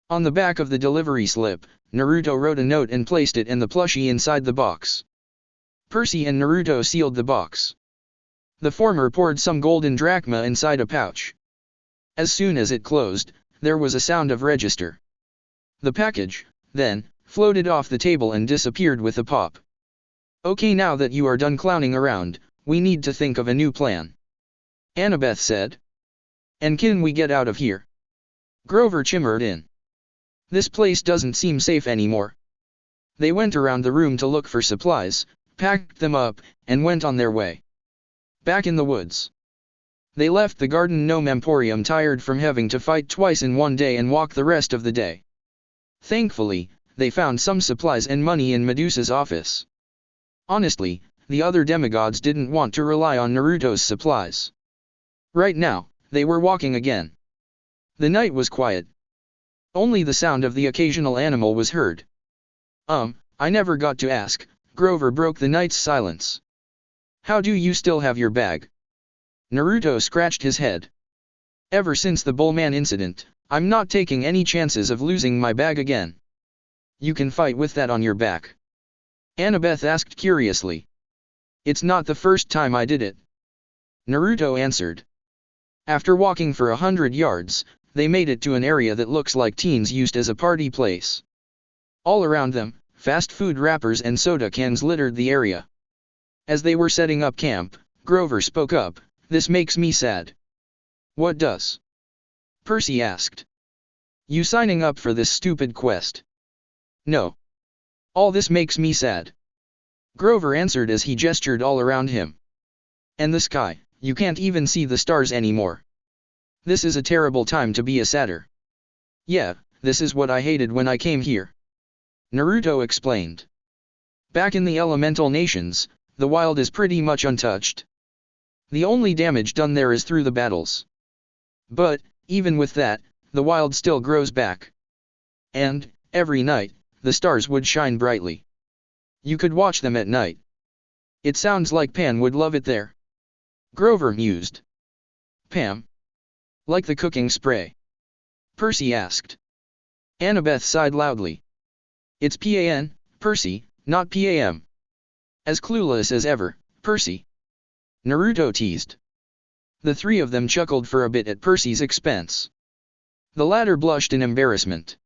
On the back of the delivery slip, Naruto wrote a note and placed it and the plushie inside the box. Percy and Naruto sealed the box. The former poured some golden drachma inside a pouch. As soon as it closed, there was a sound of register. The package, then, floated off the table and disappeared with a pop. Okay, now that you are done clowning around, we need to think of a new plan. Annabeth said. And can we get out of here? Grover chimed in. This place doesn't seem safe anymore. They went around the room to look for supplies, packed them up, and went on their way. Back in the woods. They left the Garden Gnome Emporium tired from having to fight twice in one day and walk the rest of the day. Thankfully, they found some supplies and money in Medusa's office. Honestly, the other demigods didn't want to rely on Naruto's supplies. Right now, they were walking again. The night was quiet. Only the sound of the occasional animal was heard. I never got to ask, Grover broke the night's silence. How do you still have your bag? Naruto scratched his head. Ever since the Bullman incident, I'm not taking any chances of losing my bag again. You can fight with that on your back. Annabeth asked curiously. It's not the first time I did it. Naruto answered. After walking for 100 yards, they made it to an area that looks like teens used as a party place. All around them, fast food wrappers and soda cans littered the area. As they were setting up camp, Grover spoke up, this makes me sad. What does? Percy asked. You signing up for this stupid quest? No. All this makes me sad. Grover answered as he gestured all around him. And the sky, you can't even see the stars anymore. This is a terrible time to be a sadder. Yeah, this is what I hated when I came here. Naruto explained. Back in the elemental nations, the wild is pretty much untouched. The only damage done there is through the battles. But, even with that, the wild still grows back. And, every night, the stars would shine brightly. You could watch them at night. It sounds like Pan would love it there. Grover mused. Pam? Like the cooking spray? Percy asked. Annabeth sighed loudly. It's Pan, Percy, not Pam. As clueless as ever, Percy. Naruto teased. The three of them chuckled for a bit at Percy's expense. The latter blushed in embarrassment.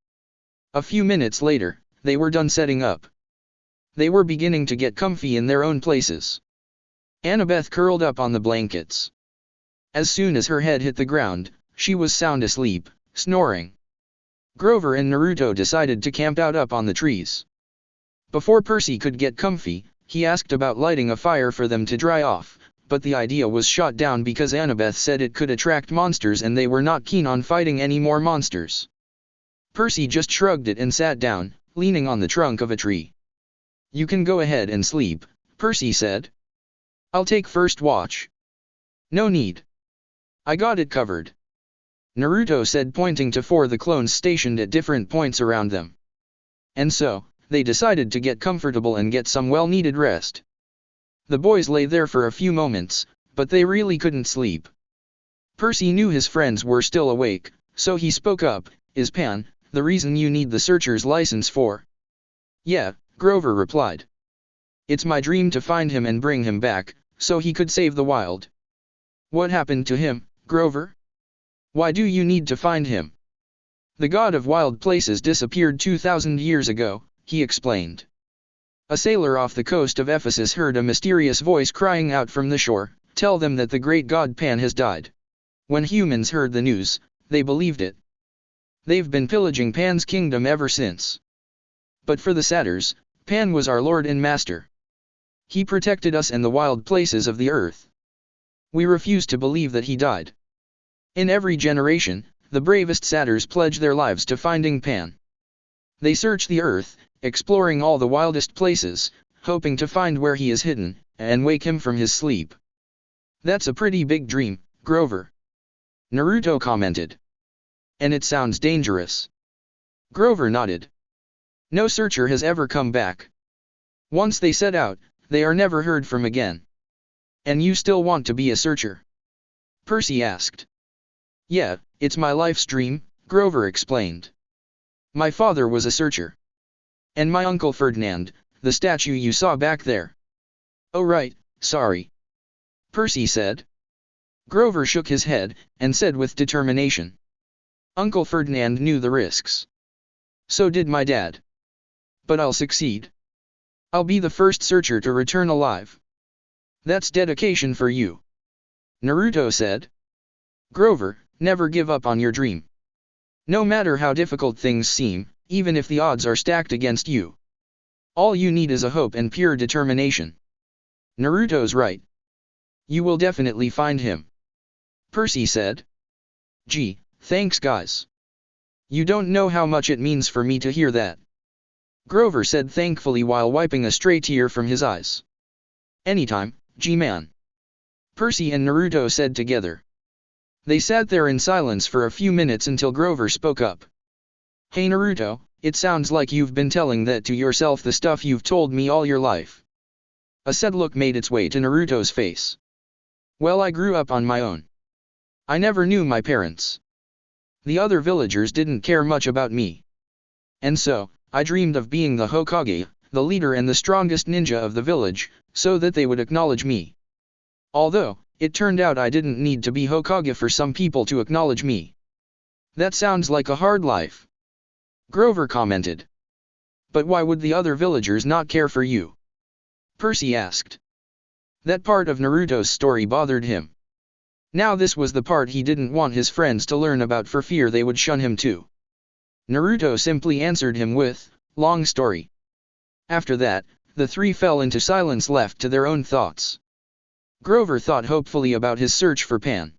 A few minutes later, they were done setting up. They were beginning to get comfy in their own places. Annabeth curled up on the blankets. As soon as her head hit the ground, she was sound asleep, snoring. Grover and Naruto decided to camp out up on the trees. Before Percy could get comfy, he asked about lighting a fire for them to dry off, but the idea was shot down because Annabeth said it could attract monsters and they were not keen on fighting any more monsters. Percy just shrugged it and sat down, leaning on the trunk of a tree. You can go ahead and sleep, Percy said. I'll take first watch. No need. I got it covered. Naruto said, pointing to 4 the clones stationed at different points around them. And so, they decided to get comfortable and get some well-needed rest. The boys lay there for a few moments, but they really couldn't sleep. Percy knew his friends were still awake, so he spoke up, "Is Pan the reason you need the searcher's license for?" "Yeah," Grover replied. "It's my dream to find him and bring him back, so he could save the wild." "What happened to him, Grover? Why do you need to find him?" "The god of wild places disappeared 2,000 years ago," he explained. A sailor off the coast of Ephesus heard a mysterious voice crying out from the shore, "Tell them that the great god Pan has died." When humans heard the news, they believed it. They've been pillaging Pan's kingdom ever since. But for the satyrs, Pan was our lord and master. He protected us and the wild places of the earth. We refuse to believe that he died. In every generation, the bravest satyrs pledge their lives to finding Pan. They search the earth, exploring all the wildest places, hoping to find where he is hidden, and wake him from his sleep. "That's a pretty big dream, Grover," Naruto commented. "And it sounds dangerous." Grover nodded. "No searcher has ever come back. Once they set out, they are never heard from again." "And you still want to be a searcher?" Percy asked. "Yeah, it's my life's dream," Grover explained. "My father was a searcher. And my uncle Ferdinand, the statue you saw back there." "Oh right, sorry," Percy said. Grover shook his head, and said with determination, "Uncle Ferdinand knew the risks. So did my dad. But I'll succeed. I'll be the first searcher to return alive." "That's dedication for you," Naruto said. "Grover, never give up on your dream. No matter how difficult things seem, even if the odds are stacked against you. All you need is a hope and pure determination." "Naruto's right. You will definitely find him," Percy said. "Gee, thanks guys. You don't know how much it means for me to hear that," Grover said thankfully while wiping a stray tear from his eyes. "Anytime, G-Man," Percy and Naruto said together. They sat there in silence for a few minutes until Grover spoke up. "Hey Naruto, it sounds like you've been telling that to yourself the stuff you've told me all your life." A sad look made its way to Naruto's face. "Well, I grew up on my own. I never knew my parents. The other villagers didn't care much about me. And so, I dreamed of being the Hokage, the leader and the strongest ninja of the village, so that they would acknowledge me. Although, it turned out I didn't need to be Hokage for some people to acknowledge me." "That sounds like a hard life," Grover commented. "But why would the other villagers not care for you?" Percy asked. That part of Naruto's story bothered him. Now this was the part he didn't want his friends to learn about for fear they would shun him too. Naruto simply answered him with, "Long story." After that, the three fell into silence left to their own thoughts. Grover thought hopefully about his search for Pan.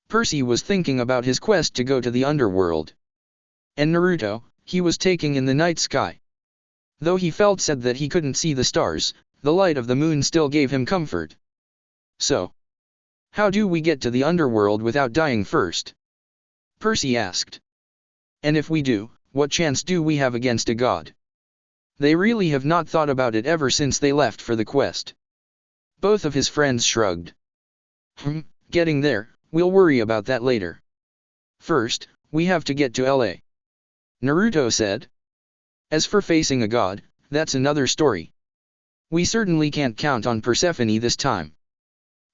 Percy was thinking about his quest to go to the underworld. And Naruto, he was taking in the night sky. Though he felt sad that he couldn't see the stars, the light of the moon still gave him comfort. "So, how do we get to the underworld without dying first?" Percy asked. "And if we do, what chance do we have against a god?" They really have not thought about it ever since they left for the quest. Both of his friends shrugged. Getting there, we'll worry about that later. First, we have to get to LA," Naruto said. "As for facing a god, that's another story. We certainly can't count on Persephone this time.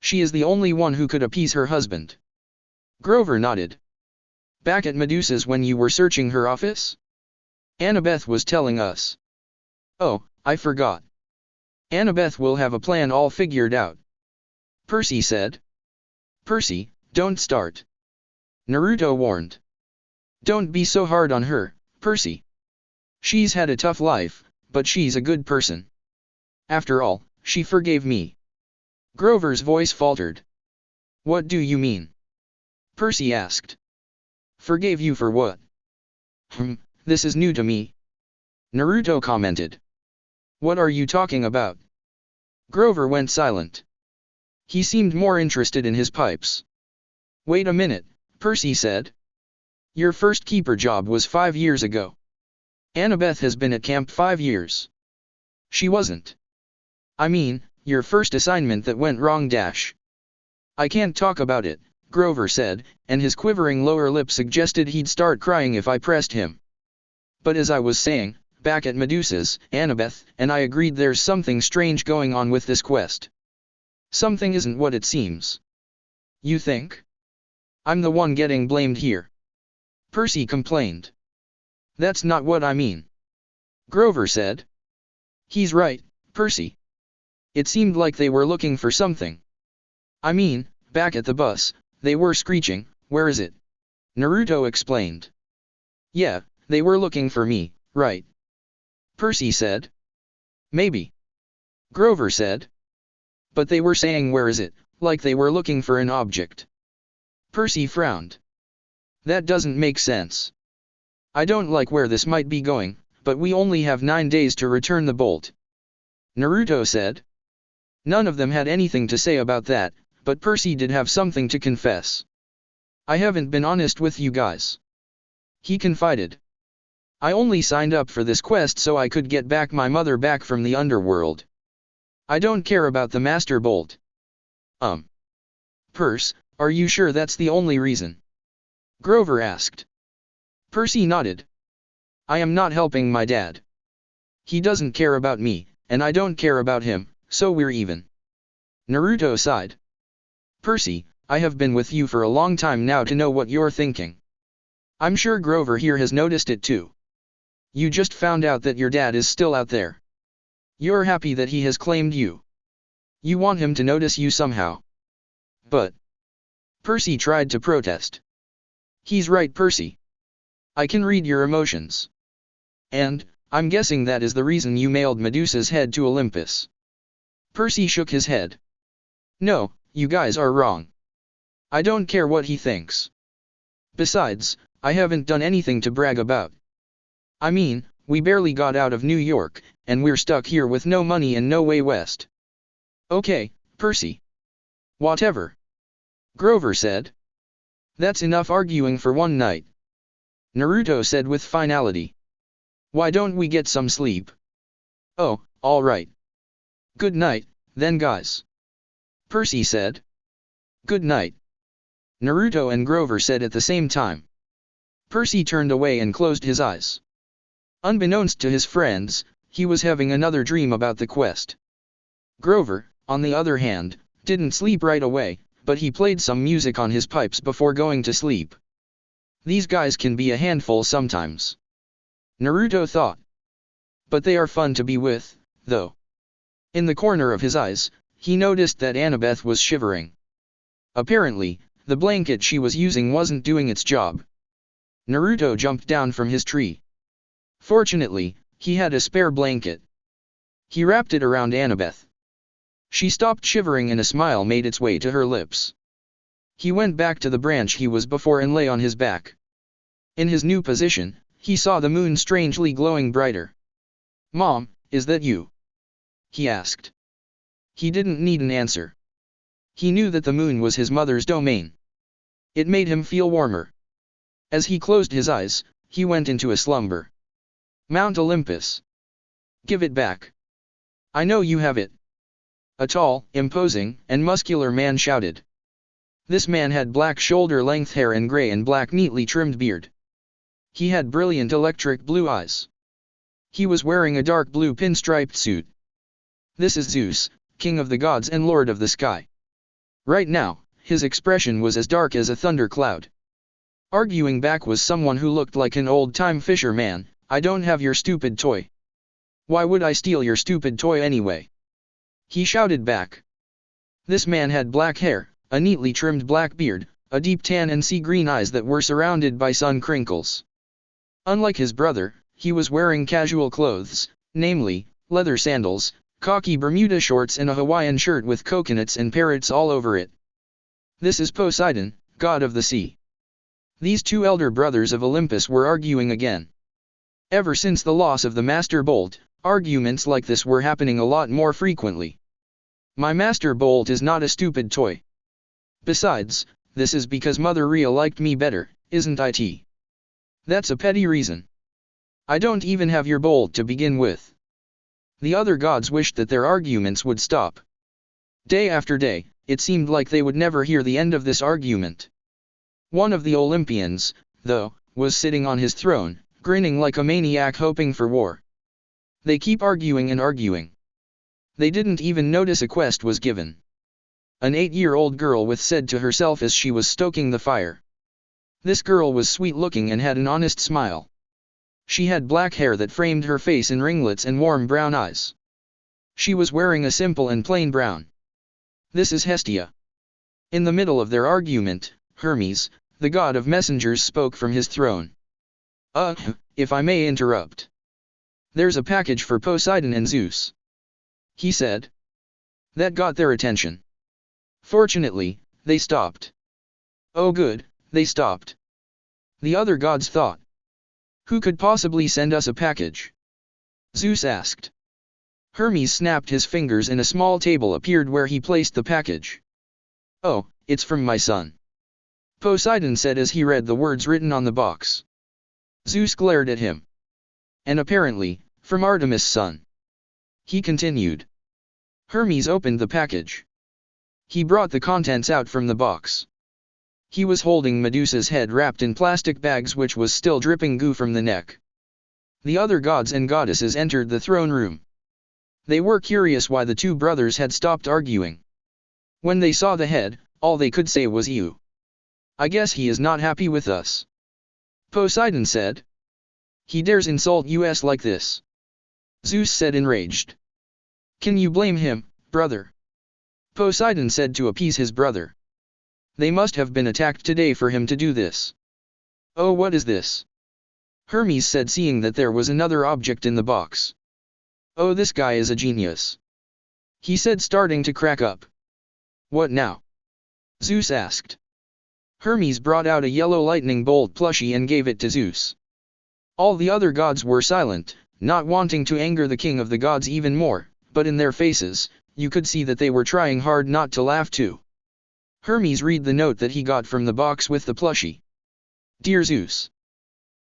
She is the only one who could appease her husband." Grover nodded. "Back at Medusa's when you were searching her office? Annabeth was telling us." "Oh, I forgot. Annabeth will have a plan all figured out," Percy said. "Percy, don't start," Naruto warned. "Don't be so hard on her, Percy. She's had a tough life, but she's a good person. After all, she forgave me." Grover's voice faltered. "What do you mean?" Percy asked. "Forgave you for what?" This is new to me," Naruto commented. "What are you talking about?" Grover went silent. He seemed more interested in his pipes. "Wait a minute," Percy said. "Your first keeper job was 5 years ago. Annabeth has been at camp 5 years. She wasn't. I mean, your first assignment that went wrong dash. I can't talk about it, Grover said, and his quivering lower lip suggested he'd start crying if I pressed him. But as I was saying, back at Medusa's, Annabeth and I agreed there's something strange going on with this quest. Something isn't what it seems. You think? I'm the one getting blamed here. Percy complained. That's not what I mean. Grover said. He's right, Percy. It seemed like they were looking for something. I mean, back at the bus, they were screeching, "Where is it?" Naruto explained. Yeah, they were looking for me, right? Percy said. Maybe. Grover said. But they were saying "where is it," like they were looking for an object. Percy frowned. That doesn't make sense. I don't like where this might be going, but we only have 9 days to return the bolt. Naruto said. None of them had anything to say about that, but Percy did have something to confess. I haven't been honest with you guys. He confided. I only signed up for this quest so I could get my mother back from the underworld. I don't care about the Master Bolt. Percy, are you sure that's the only reason? Grover asked. Percy nodded. I am not helping my dad. He doesn't care about me, and I don't care about him, so we're even. Naruto sighed. Percy, I have been with you for a long time now to know what you're thinking. I'm sure Grover here has noticed it too. You just found out that your dad is still out there. You're happy that he has claimed you. You want him to notice you somehow. But Percy tried to protest. He's right, Percy. I can read your emotions. And I'm guessing that is the reason you mailed Medusa's head to Olympus. Percy shook his head. No, you guys are wrong. I don't care what he thinks. Besides, I haven't done anything to brag about. I mean, we barely got out of New York, and we're stuck here with no money and no way west. Okay, Percy. Whatever. Grover said. That's enough arguing for one night. Naruto said with finality. Why don't we get some sleep? Oh, all right. Good night, then guys. Percy said. Good night. Naruto and Grover said at the same time. Percy turned away and closed his eyes. Unbeknownst to his friends, he was having another dream about the quest. Grover, on the other hand, didn't sleep right away, but he played some music on his pipes before going to sleep. These guys can be a handful sometimes. Naruto thought. But they are fun to be with, though. In the corner of his eyes, he noticed that Annabeth was shivering. Apparently, the blanket she was using wasn't doing its job. Naruto jumped down from his tree. Fortunately, he had a spare blanket. He wrapped it around Annabeth. She stopped shivering and a smile made its way to her lips. He went back to the branch he was before and lay on his back. In his new position, he saw the moon strangely glowing brighter. Mom, is that you? He asked. He didn't need an answer. He knew that the moon was his mother's domain. It made him feel warmer. As he closed his eyes, he went into a slumber. Mount Olympus. Give it back. I know you have it. A tall, imposing, and muscular man shouted. This man had black shoulder-length hair and gray and black neatly trimmed beard. He had brilliant electric blue eyes. He was wearing a dark blue pinstriped suit. This is Zeus, king of the gods and lord of the sky. Right now, his expression was as dark as a thundercloud. Arguing back was someone who looked like an old-time fisherman. I don't have your stupid toy. Why would I steal your stupid toy anyway? He shouted back. This man had black hair, a neatly trimmed black beard, a deep tan and sea-green eyes that were surrounded by sun crinkles. Unlike his brother, he was wearing casual clothes, namely, leather sandals, khaki Bermuda shorts and a Hawaiian shirt with coconuts and parrots all over it. This is Poseidon, god of the sea. These two elder brothers of Olympus were arguing again. Ever since the loss of the Master Bolt, arguments like this were happening a lot more frequently. My Master Bolt is not a stupid toy. Besides, this is because Mother Rhea liked me better, isn't it? That's a petty reason. I don't even have your bolt to begin with. The other gods wished that their arguments would stop. Day after day, it seemed like they would never hear the end of this argument. One of the Olympians, though, was sitting on his throne, grinning like a maniac hoping for war. They keep arguing and arguing. They didn't even notice a quest was given. An 8-year-old girl said to herself as she was stoking the fire. This girl was sweet-looking and had an honest smile. She had black hair that framed her face in ringlets and warm brown eyes. She was wearing a simple and plain brown. This is Hestia. In the middle of their argument, Hermes, the god of messengers, spoke from his throne. If I may interrupt. There's a package for Poseidon and Zeus. He said. That got their attention. Fortunately, they stopped. Oh good, they stopped. The other gods thought. Who could possibly send us a package? Zeus asked. Hermes snapped his fingers and a small table appeared where he placed the package. Oh, it's from my son. Poseidon said as he read the words written on the box. Zeus glared at him. And apparently, from Artemis' son. He continued. Hermes opened the package. He brought the contents out from the box. He was holding Medusa's head wrapped in plastic bags which was still dripping goo from the neck. The other gods and goddesses entered the throne room. They were curious why the two brothers had stopped arguing. When they saw the head, all they could say was ew. I guess he is not happy with us. Poseidon said. He dares insult us like this. Zeus said enraged. Can you blame him, brother? Poseidon said to appease his brother. They must have been attacked today for him to do this. Oh, what is this? Hermes said, seeing that there was another object in the box. Oh, this guy is a genius. He said, starting to crack up. What now? Zeus asked. Hermes brought out a yellow lightning bolt plushie and gave it to Zeus. All the other gods were silent, not wanting to anger the king of the gods even more, but in their faces, you could see that they were trying hard not to laugh too. Hermes read the note that he got from the box with the plushie. Dear Zeus.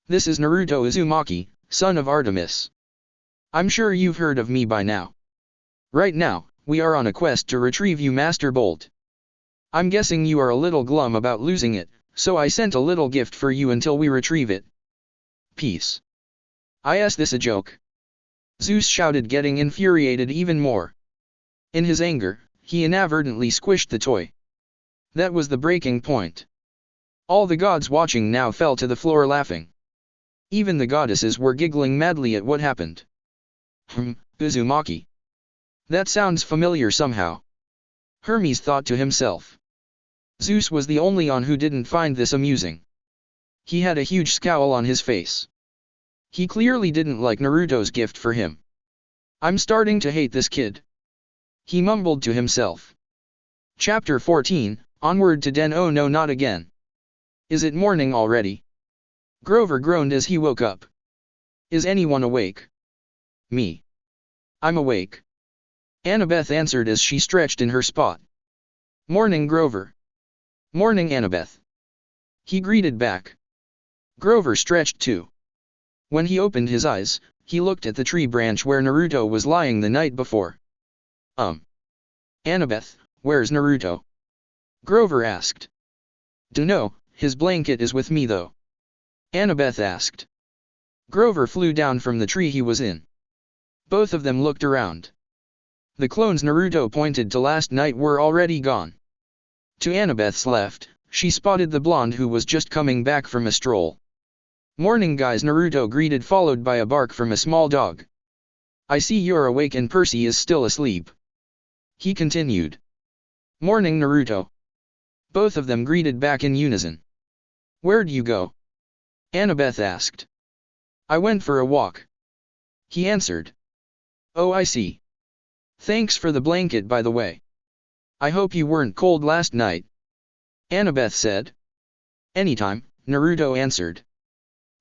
This is Naruto Uzumaki, son of Artemis. I'm sure you've heard of me by now. Right now, we are on a quest to retrieve you Master Bolt. I'm guessing you are a little glum about losing it, so I sent a little gift for you until we retrieve it. Peace. Is this a joke? Zeus shouted, getting infuriated even more. In his anger, he inadvertently squished the toy. That was the breaking point. All the gods watching now fell to the floor laughing. Even the goddesses were giggling madly at what happened. Uzumaki. That sounds familiar somehow. Hermes thought to himself. Zeus was the only one who didn't find this amusing. He had a huge scowl on his face. He clearly didn't like Naruto's gift for him. I'm starting to hate this kid. He mumbled to himself. Chapter 14, Onward to Den. Oh no, not again. Is it morning already? Grover groaned as he woke up. Is anyone awake? Me. I'm awake. Annabeth answered as she stretched in her spot. Morning, Grover. Morning, Annabeth. He greeted back. Grover stretched too. When he opened his eyes, he looked at the tree branch where Naruto was lying the night before. Annabeth, where's Naruto? Grover asked. Dunno, his blanket is with me though. Annabeth asked. Grover flew down from the tree he was in. Both of them looked around. The clones Naruto pointed to last night were already gone. To Annabeth's left, she spotted the blonde who was just coming back from a stroll. Morning guys, Naruto greeted, followed by a bark from a small dog. I see you're awake and Percy is still asleep. He continued. Morning, Naruto. Both of them greeted back in unison. Where'd you go? Annabeth asked. I went for a walk. He answered. Oh, I see. Thanks for the blanket, by the way. I hope you weren't cold last night. Annabeth said. Anytime, Naruto answered.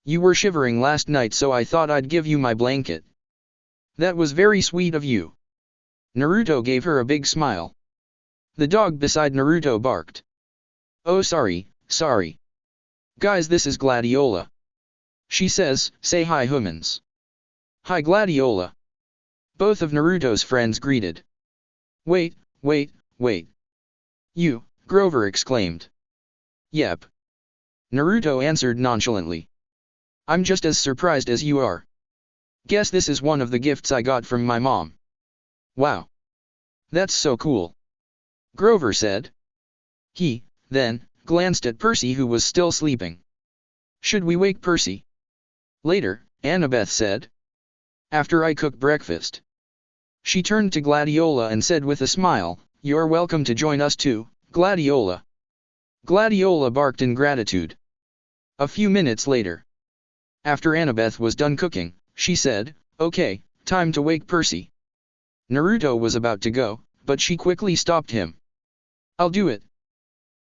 You were shivering last night, so I thought I'd give you my blanket. That was very sweet of you. Naruto gave her a big smile. The dog beside Naruto barked. Oh, sorry. Guys, this is Gladiola. She says, "Say hi humans." "Hi Gladiola." Both of Naruto's friends greeted. "Wait, wait, wait. You," Grover exclaimed. "Yep." Naruto answered nonchalantly. "I'm just as surprised as you are. Guess this is one of the gifts I got from my mom." "Wow. That's so cool," Grover said. He, then, glanced at Percy who was still sleeping. "Should we wake Percy?" Later, Annabeth said. "After I cook breakfast." She turned to Gladiola and said with a smile, "You're welcome to join us too, Gladiola." Gladiola barked in gratitude. A few minutes later, after Annabeth was done cooking, she said, "Okay, time to wake Percy." Naruto was about to go, but she quickly stopped him. "I'll do it."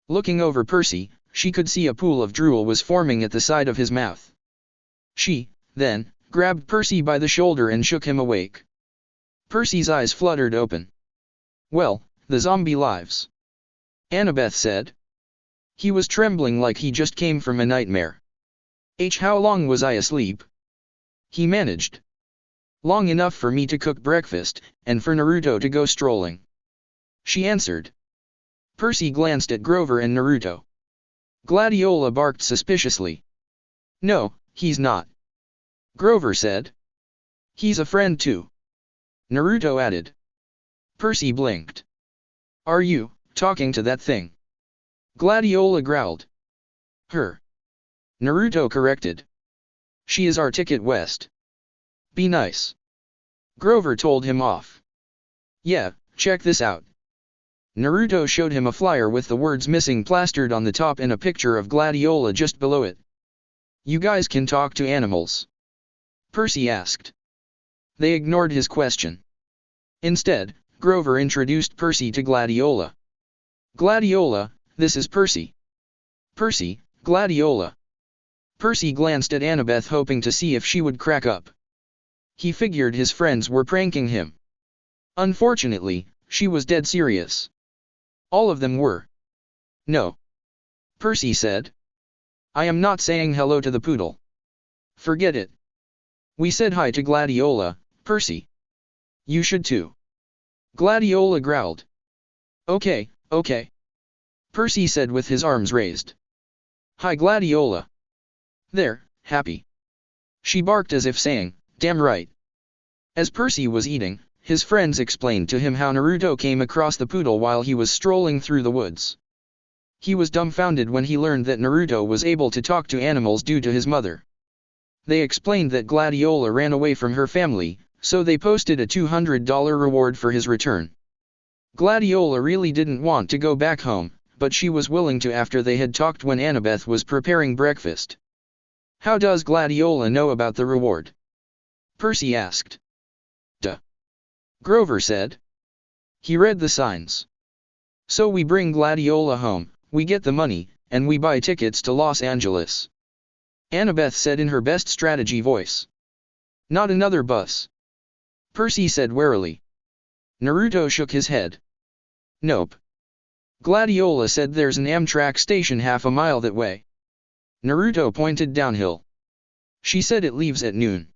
Looking over Percy, she could see a pool of drool was forming at the side of his mouth. She, then, grabbed Percy by the shoulder and shook him awake. Percy's eyes fluttered open. "Well, the zombie lives," Annabeth said. He was trembling like he just came from a nightmare. How long was I asleep?" he managed. "Long enough for me to cook breakfast, and for Naruto to go strolling," she answered. Percy glanced at Grover and Naruto. Gladiola barked suspiciously. "No, he's not," Grover said. "He's a friend too," Naruto added. Percy blinked. "Are you talking to that thing?" Gladiola growled. "Her," Naruto corrected. "She is our ticket west. Be nice." Grover told him off. "Yeah, check this out." Naruto showed him a flyer with the words missing plastered on the top and a picture of Gladiola just below it. "You guys can talk to animals?" Percy asked. They ignored his question. Instead, Grover introduced Percy to Gladiola. "Gladiola, this is Percy." "Percy, Gladiola." Percy glanced at Annabeth hoping to see if she would crack up. He figured his friends were pranking him. Unfortunately, she was dead serious. All of them were. "No," Percy said. "I am not saying hello to the poodle. Forget it. We said hi to Gladiola, Percy. You should too." Gladiola growled. Okay, okay," Percy said with his arms raised. "Hi Gladiola. There, happy." She barked as if saying, "Damn right." As Percy was eating, his friends explained to him how Naruto came across the poodle while he was strolling through the woods. He was dumbfounded when he learned that Naruto was able to talk to animals due to his mother. They explained that Gladiola ran away from her family, so they posted a $200 reward for his return. Gladiola really didn't want to go back home, but she was willing to after they had talked when Annabeth was preparing breakfast. "How does Gladiola know about the reward?" Percy asked. "Duh," Grover said. "He read the signs. So we bring Gladiola home, we get the money, and we buy tickets to Los Angeles," Annabeth said in her best strategy voice. "Not another bus," Percy said warily. Naruto shook his head. "Nope." Gladiola said there's an Amtrak station half a mile that way. Naruto pointed downhill. "She said it leaves at noon."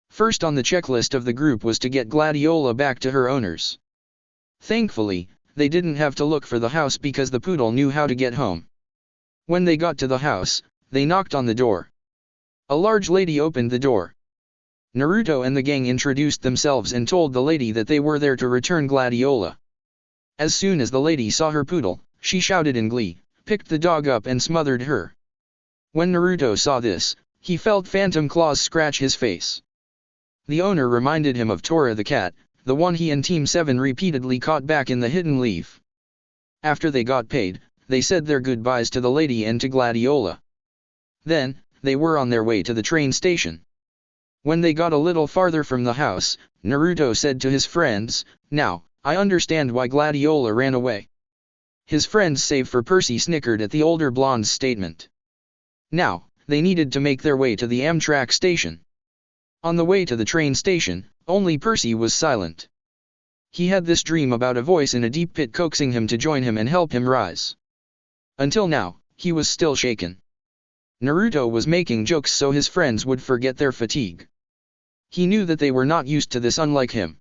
First on the checklist of the group was to get Gladiola back to her owners. Thankfully, they didn't have to look for the house because the poodle knew how to get home. When they got to the house, they knocked on the door. A large lady opened the door. Naruto and the gang introduced themselves and told the lady that they were there to return Gladiola. As soon as the lady saw her poodle, she shouted in glee, picked the dog up and smothered her. When Naruto saw this, he felt phantom claws scratch his face. The owner reminded him of Tora the cat, the one he and Team 7 repeatedly caught back in the hidden leaf. After they got paid, they said their goodbyes to the lady and to Gladiola. Then, they were on their way to the train station. When they got a little farther from the house, Naruto said to his friends, "Now, I understand why Gladiola ran away." His friends save for Percy snickered at the older blonde's statement. Now, they needed to make their way to the Amtrak station. On the way to the train station, only Percy was silent. He had this dream about a voice in a deep pit coaxing him to join him and help him rise. Until now, he was still shaken. Naruto was making jokes so his friends would forget their fatigue. He knew that they were not used to this, unlike him.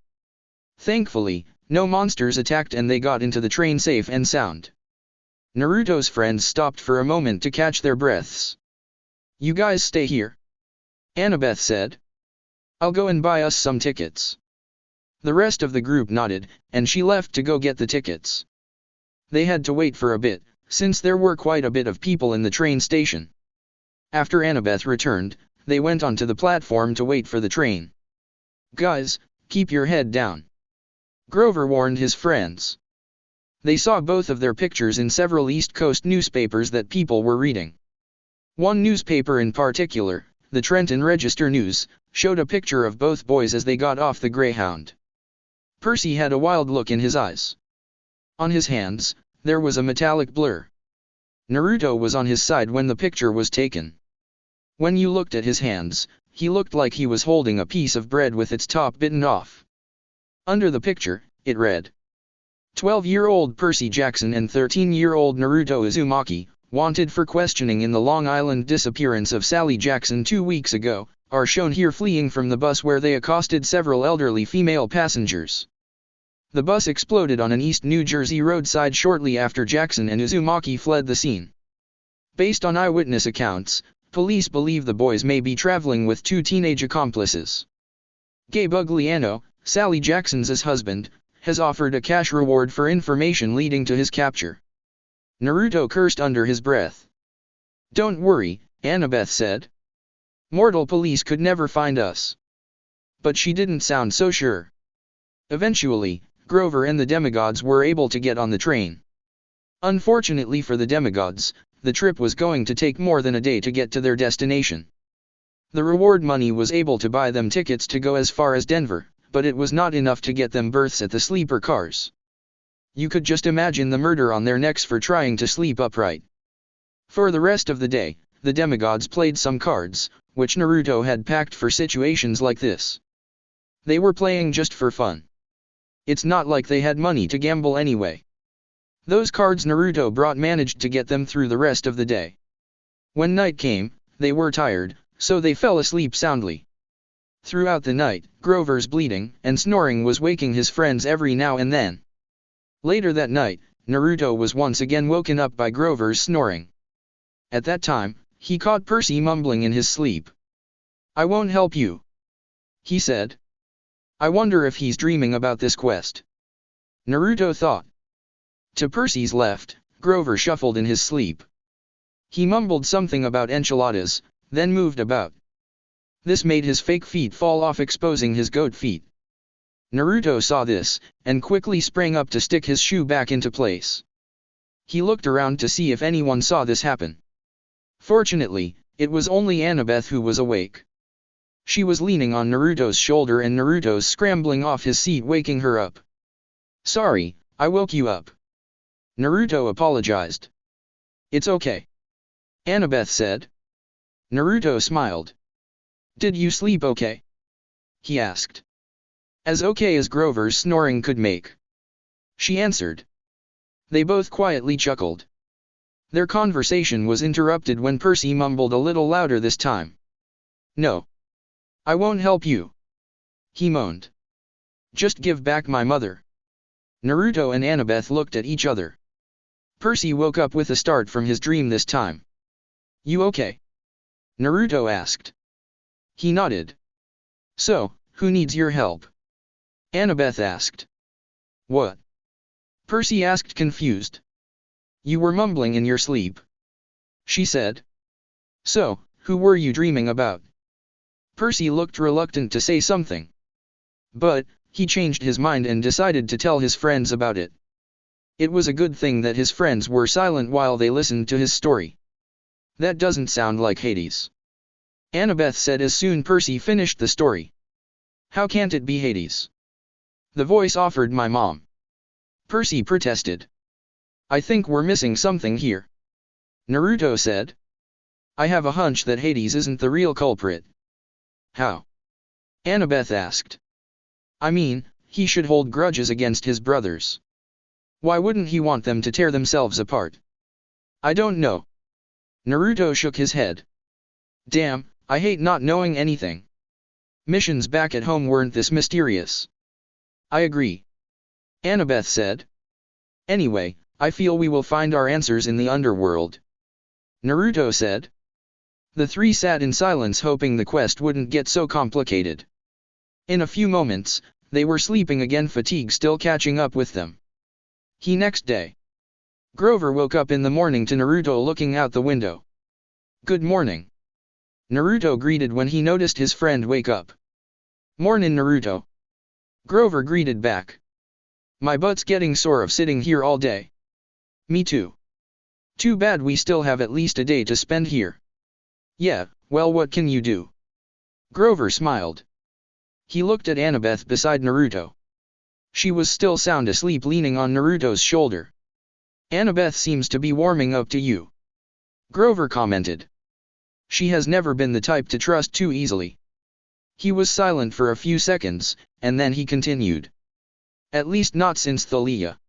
Thankfully, no monsters attacked and they got into the train safe and sound. Naruto's friends stopped for a moment to catch their breaths. "You guys stay here," Annabeth said. "I'll go and buy us some tickets." The rest of the group nodded, and she left to go get the tickets. They had to wait for a bit, since there were quite a bit of people in the train station. After Annabeth returned, they went onto the platform to wait for the train. "Guys, keep your head down," Grover warned his friends. They saw both of their pictures in several East Coast newspapers that people were reading. One newspaper in particular, the Trenton Register News, showed a picture of both boys as they got off the Greyhound. Percy had a wild look in his eyes. On his hands, there was a metallic blur. Naruto was on his side when the picture was taken. When you looked at his hands, he looked like he was holding a piece of bread with its top bitten off. Under the picture, it read, "12-year-old Percy Jackson and 13-year-old Naruto Uzumaki, wanted for questioning in the Long Island disappearance of Sally Jackson 2 weeks ago, are shown here fleeing from the bus where they accosted several elderly female passengers." The bus exploded on an East New Jersey roadside shortly after Jackson and Uzumaki fled the scene. Based on eyewitness accounts, police believe the boys may be traveling with 2 teenage accomplices. Gabe Ugliano, Sally Jackson's husband, has offered a cash reward for information leading to his capture. Naruto cursed under his breath. "Don't worry," Annabeth said. "Mortal police could never find us." But she didn't sound so sure. Eventually, Grover and the demigods were able to get on the train. Unfortunately for the demigods, the trip was going to take more than a day to get to their destination. The reward money was able to buy them tickets to go as far as Denver, but it was not enough to get them berths at the sleeper cars. You could just imagine the murder on their necks for trying to sleep upright. For the rest of the day, the demigods played some cards, which Naruto had packed for situations like this. They were playing just for fun. It's not like they had money to gamble anyway. Those cards Naruto brought managed to get them through the rest of the day. When night came, they were tired, so they fell asleep soundly. Throughout the night, Grover's bleeding and snoring was waking his friends every now and then. Later that night, Naruto was once again woken up by Grover's snoring. At that time, he caught Percy mumbling in his sleep. "I won't help you," he said. "I wonder if he's dreaming about this quest," Naruto thought. To Percy's left, Grover shuffled in his sleep. He mumbled something about enchiladas, then moved about. This made his fake feet fall off, exposing his goat feet. Naruto saw this, and quickly sprang up to stick his shoe back into place. He looked around to see if anyone saw this happen. Fortunately, it was only Annabeth who was awake. She was leaning on Naruto's shoulder and Naruto's scrambling off his seat, waking her up. "Sorry, I woke you up," Naruto apologized. "It's okay," Annabeth said. Naruto smiled. "Did you sleep okay?" he asked. "As okay as Grover's snoring could make," she answered. They both quietly chuckled. Their conversation was interrupted when Percy mumbled a little louder this time. "No. I won't help you," he moaned. "Just give back my mother." Naruto and Annabeth looked at each other. Percy woke up with a start from his dream this time. "You okay?" Naruto asked. He nodded. "So, who needs your help?" Annabeth asked. "What?" Percy asked, confused. "You were mumbling in your sleep," she said. "So, who were you dreaming about?" Percy looked reluctant to say something. But, he changed his mind and decided to tell his friends about it. It was a good thing that his friends were silent while they listened to his story. "That doesn't sound like Hades," Annabeth said as soon Percy finished the story. "How can't it be Hades? The voice offered my mom," Percy protested. "I think we're missing something here," Naruto said. "I have a hunch that Hades isn't the real culprit." "How?" Annabeth asked. "I mean, he should hold grudges against his brothers. Why wouldn't he want them to tear themselves apart?" "I don't know," Naruto shook his head. Damn, I hate not knowing anything. Missions back at home weren't this mysterious. I agree. Annabeth said. Anyway, I feel we will find our answers in the underworld. Naruto said. The three sat in silence hoping the quest wouldn't get so complicated. In a few moments, they were sleeping again, fatigue still catching up with them. Next day. Grover woke up in the morning to Naruto looking out the window. Good morning. Naruto greeted when he noticed his friend wake up. Mornin' Naruto. Grover greeted back. My butt's getting sore of sitting here all day. Me too. Too bad we still have at least a day to spend here. Yeah, well, what can you do? Grover smiled. He looked at Annabeth beside Naruto. She was still sound asleep leaning on Naruto's shoulder. Annabeth seems to be warming up to you. Grover commented. She has never been the type to trust too easily. He was silent for a few seconds, and then he continued. At least not since Thalia.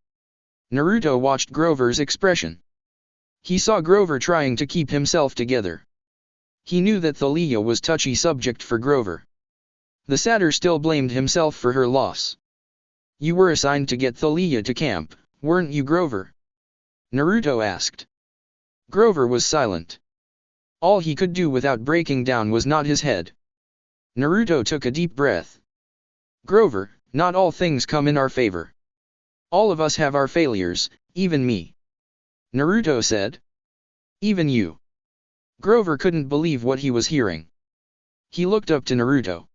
Naruto watched Grover's expression. He saw Grover trying to keep himself together. He knew that Thalia was touchy subject for Grover. The satyr still blamed himself for her loss. You were assigned to get Thalia to camp, weren't you, Grover? Naruto asked. Grover was silent. All he could do without breaking down was nod his head. Naruto took a deep breath. Grover, not all things come in our favor. All of us have our failures, even me. Naruto said. Even you. Grover couldn't believe what he was hearing. He looked up to Naruto.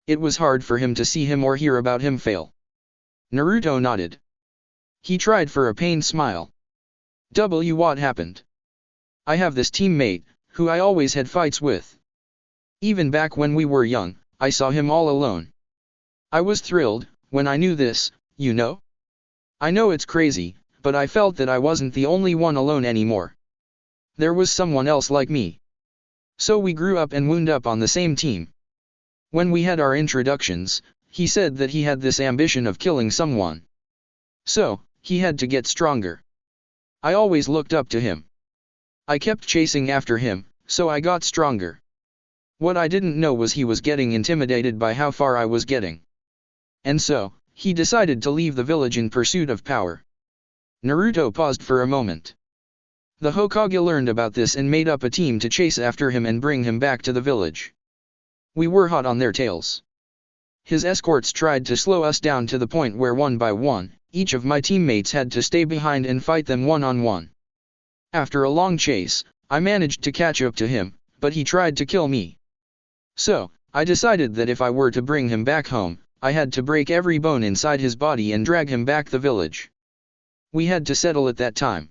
It was hard for him to see him or hear about him fail. Naruto nodded. He tried for a pained smile. What happened? I have this teammate, who I always had fights with. Even back when we were young, I saw him all alone. I was thrilled, when I knew this, you know? I know it's crazy, but I felt that I wasn't the only one alone anymore. There was someone else like me. So we grew up and wound up on the same team. When we had our introductions, he said that he had this ambition of killing someone. So, he had to get stronger. I always looked up to him. I kept chasing after him, so I got stronger. What I didn't know was he was getting intimidated by how far I was getting. And so, he decided to leave the village in pursuit of power. Naruto paused for a moment. The Hokage learned about this and made up a team to chase after him and bring him back to the village. We were hot on their tails. His escorts tried to slow us down to the point where one by one, each of my teammates had to stay behind and fight them one-on-one. After a long chase, I managed to catch up to him, but he tried to kill me. So, I decided that if I were to bring him back home, I had to break every bone inside his body and drag him back the village. We had to settle at that time.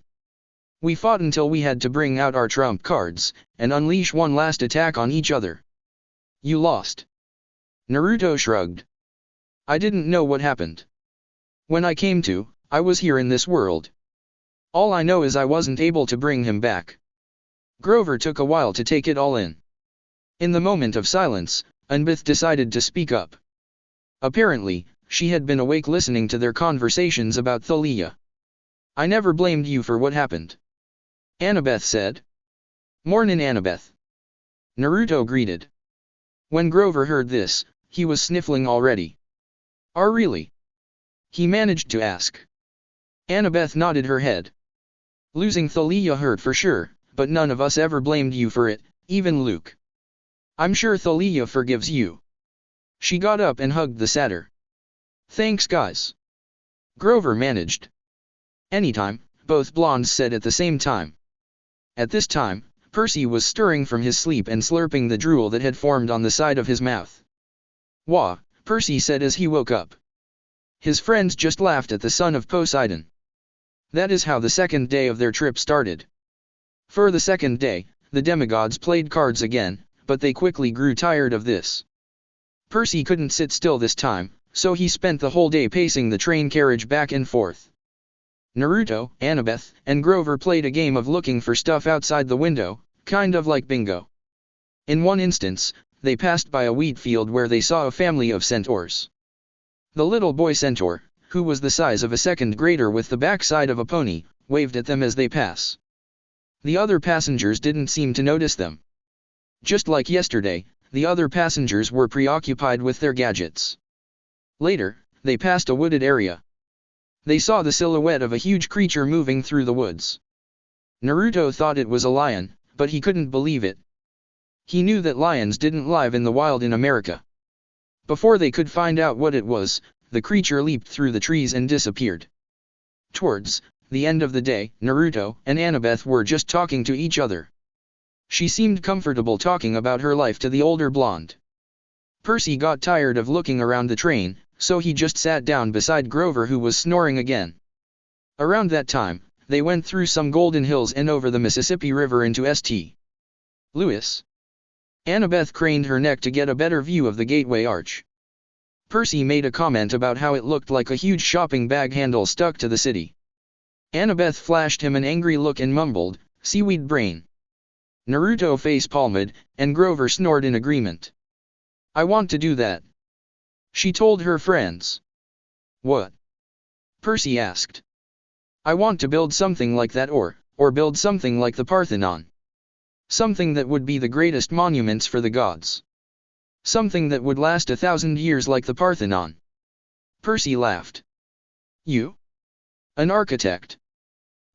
We fought until we had to bring out our trump cards, and unleash one last attack on each other. You lost. Naruto shrugged. I didn't know what happened. When I came to, I was here in this world. All I know is I wasn't able to bring him back. Grover took a while to take it all in. In the moment of silence, Annabeth decided to speak up. Apparently, she had been awake listening to their conversations about Thalia. I never blamed you for what happened. Annabeth said. Mornin' Annabeth. Naruto greeted. When Grover heard this, he was sniffling already. Oh really? He managed to ask. Annabeth nodded her head. Losing Thalia hurt for sure, but none of us ever blamed you for it, even Luke. I'm sure Thalia forgives you. She got up and hugged the satyr. Thanks guys. Grover managed. Anytime, both blondes said at the same time. At this time, Percy was stirring from his sleep and slurping the drool that had formed on the side of his mouth. Wah, Percy said as he woke up. His friends just laughed at the son of Poseidon. That is how the second day of their trip started. For the second day, the demigods played cards again, but they quickly grew tired of this. Percy couldn't sit still this time, so he spent the whole day pacing the train carriage back and forth. Naruto, Annabeth, and Grover played a game of looking for stuff outside the window, kind of like bingo. In one instance, they passed by a wheat field where they saw a family of centaurs. The little boy centaur, who was the size of a second grader with the backside of a pony, waved at them as they pass. The other passengers didn't seem to notice them. Just like yesterday, the other passengers were preoccupied with their gadgets. Later, they passed a wooded area. They saw the silhouette of a huge creature moving through the woods. Naruto thought it was a lion, but he couldn't believe it. He knew that lions didn't live in the wild in America. Before they could find out what it was, the creature leaped through the trees and disappeared. Towards the end of the day, Naruto and Annabeth were just talking to each other. She seemed comfortable talking about her life to the older blonde. Percy got tired of looking around the train, so he just sat down beside Grover, who was snoring again. Around that time, they went through some golden hills and over the Mississippi River into St. Louis. Annabeth craned her neck to get a better view of the gateway arch. Percy made a comment about how it looked like a huge shopping bag handle stuck to the city. Annabeth flashed him an angry look and mumbled, "Seaweed brain." Naruto face-palmed, and Grover snored in agreement. "I want to do that," she told her friends. "What?" Percy asked. "I want to build something like that or build something like the Parthenon. Something that would be the greatest monuments for the gods. Something that would last 1,000 years like the Parthenon." Percy laughed. "You? An architect?"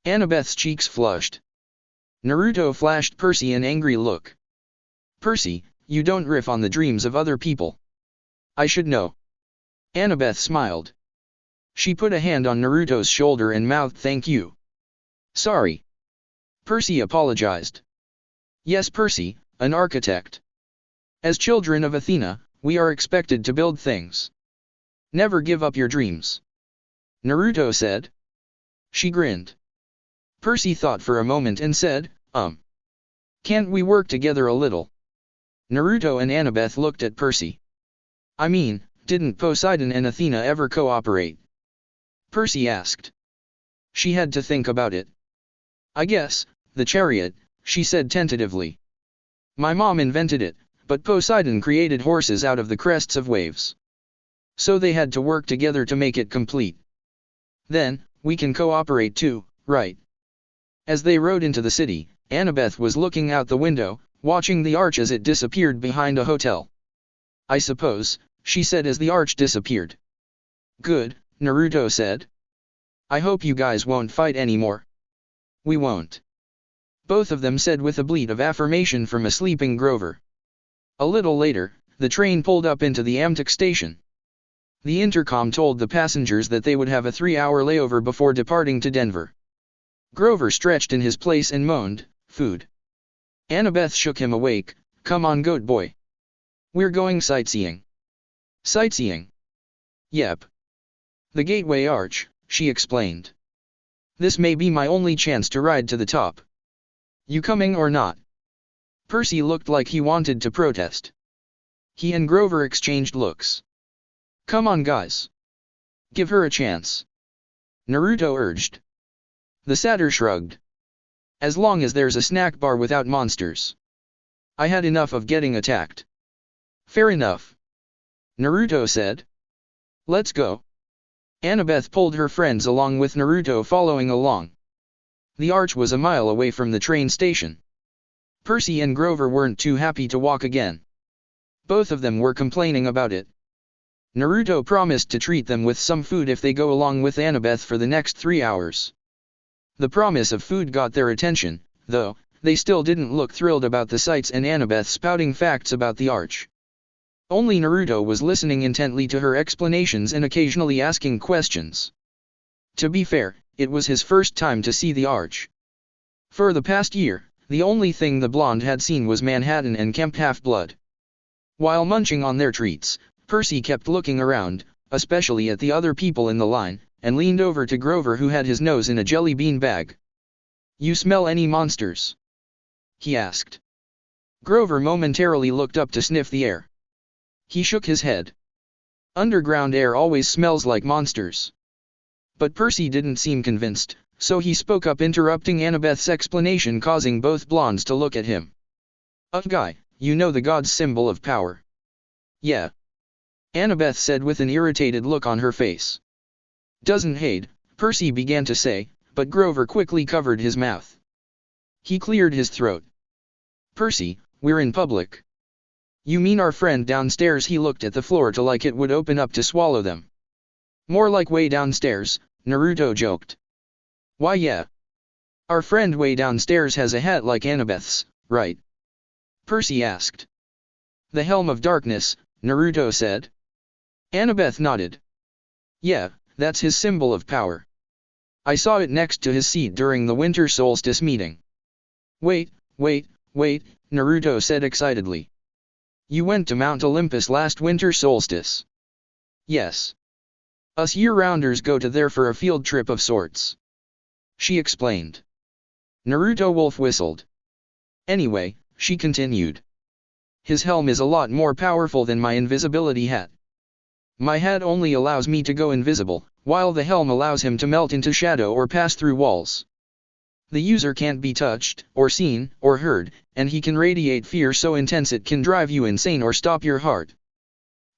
Annabeth's cheeks flushed. Naruto flashed Percy an angry look. "Percy, you don't riff on the dreams of other people. I should know." Annabeth smiled. She put a hand on Naruto's shoulder and mouthed, "Thank you." "Sorry." Percy apologized. "Yes, Percy, an architect. As children of Athena, we are expected to build things. Never give up your dreams," Naruto said. She grinned. Percy thought for a moment and said, "Can't we work together a little?" Naruto and Annabeth looked at Percy. "I mean, didn't Poseidon and Athena ever cooperate?" Percy asked. She had to think about it. "I guess, the chariot," she said tentatively. "My mom invented it, but Poseidon created horses out of the crests of waves. So they had to work together to make it complete. Then, we can cooperate too, right?" As they rode into the city, Annabeth was looking out the window, watching the arch as it disappeared behind a hotel. "I suppose," she said as the arch disappeared. "Good," Naruto said. "I hope you guys won't fight anymore." "We won't," both of them said with a bleat of affirmation from a sleeping Grover. A little later, the train pulled up into the Amtrak station. The intercom told the passengers that they would have a 3-hour layover before departing to Denver. Grover stretched in his place and moaned, "Food." Annabeth shook him awake, "Come on, goat boy. We're going sightseeing." "Sightseeing?" "Yep. The Gateway Arch," she explained. "This may be my only chance to ride to the top. You coming or not?" Percy looked like he wanted to protest. He and Grover exchanged looks. "Come on, guys. Give her a chance," Naruto urged. The satyr shrugged. "As long as there's a snack bar without monsters. I had enough of getting attacked." "Fair enough," Naruto said. "Let's go." Annabeth pulled her friends along with Naruto following along. The arch was a mile away from the train station. Percy and Grover weren't too happy to walk again. Both of them were complaining about it. Naruto promised to treat them with some food if they go along with Annabeth for the next 3 hours. The promise of food got their attention, though they still didn't look thrilled about the sights and Annabeth spouting facts about the arch. Only Naruto was listening intently to her explanations and occasionally asking questions. To be fair, it was his first time to see the arch. For the past year, the only thing the blonde had seen was Manhattan and Camp Half-Blood. While munching on their treats, Percy kept looking around, especially at the other people in the line, and leaned over to Grover, who had his nose in a jelly bean bag. "You smell any monsters?" he asked. Grover momentarily looked up to sniff the air. He shook his head. "Underground air always smells like monsters." But Percy didn't seem convinced, so he spoke up, interrupting Annabeth's explanation, causing both blondes to look at him. "Guy, you know the god's symbol of power?" "Yeah," Annabeth said with an irritated look on her face. "Doesn't hate," Percy began to say, but Grover quickly covered his mouth. He cleared his throat. Percy, we're in public. You mean our friend downstairs? He looked at the floor to like it would open up to swallow them. More like way downstairs, Naruto joked. Why yeah. Our friend way downstairs has a hat like Annabeth's, right? Percy asked. The Helm of Darkness, Naruto said. Annabeth nodded. Yeah, that's his symbol of power. I saw it next to his seat during the winter solstice meeting. Wait, Naruto said excitedly. You went to Mount Olympus last winter solstice? Yes. Us year-rounders go to there for a field trip of sorts. She explained. Naruto wolf whistled. Anyway, she continued. His helm is a lot more powerful than my invisibility hat. My hat only allows me to go invisible, while the helm allows him to melt into shadow or pass through walls. The user can't be touched, or seen, or heard, and he can radiate fear so intense it can drive you insane or stop your heart.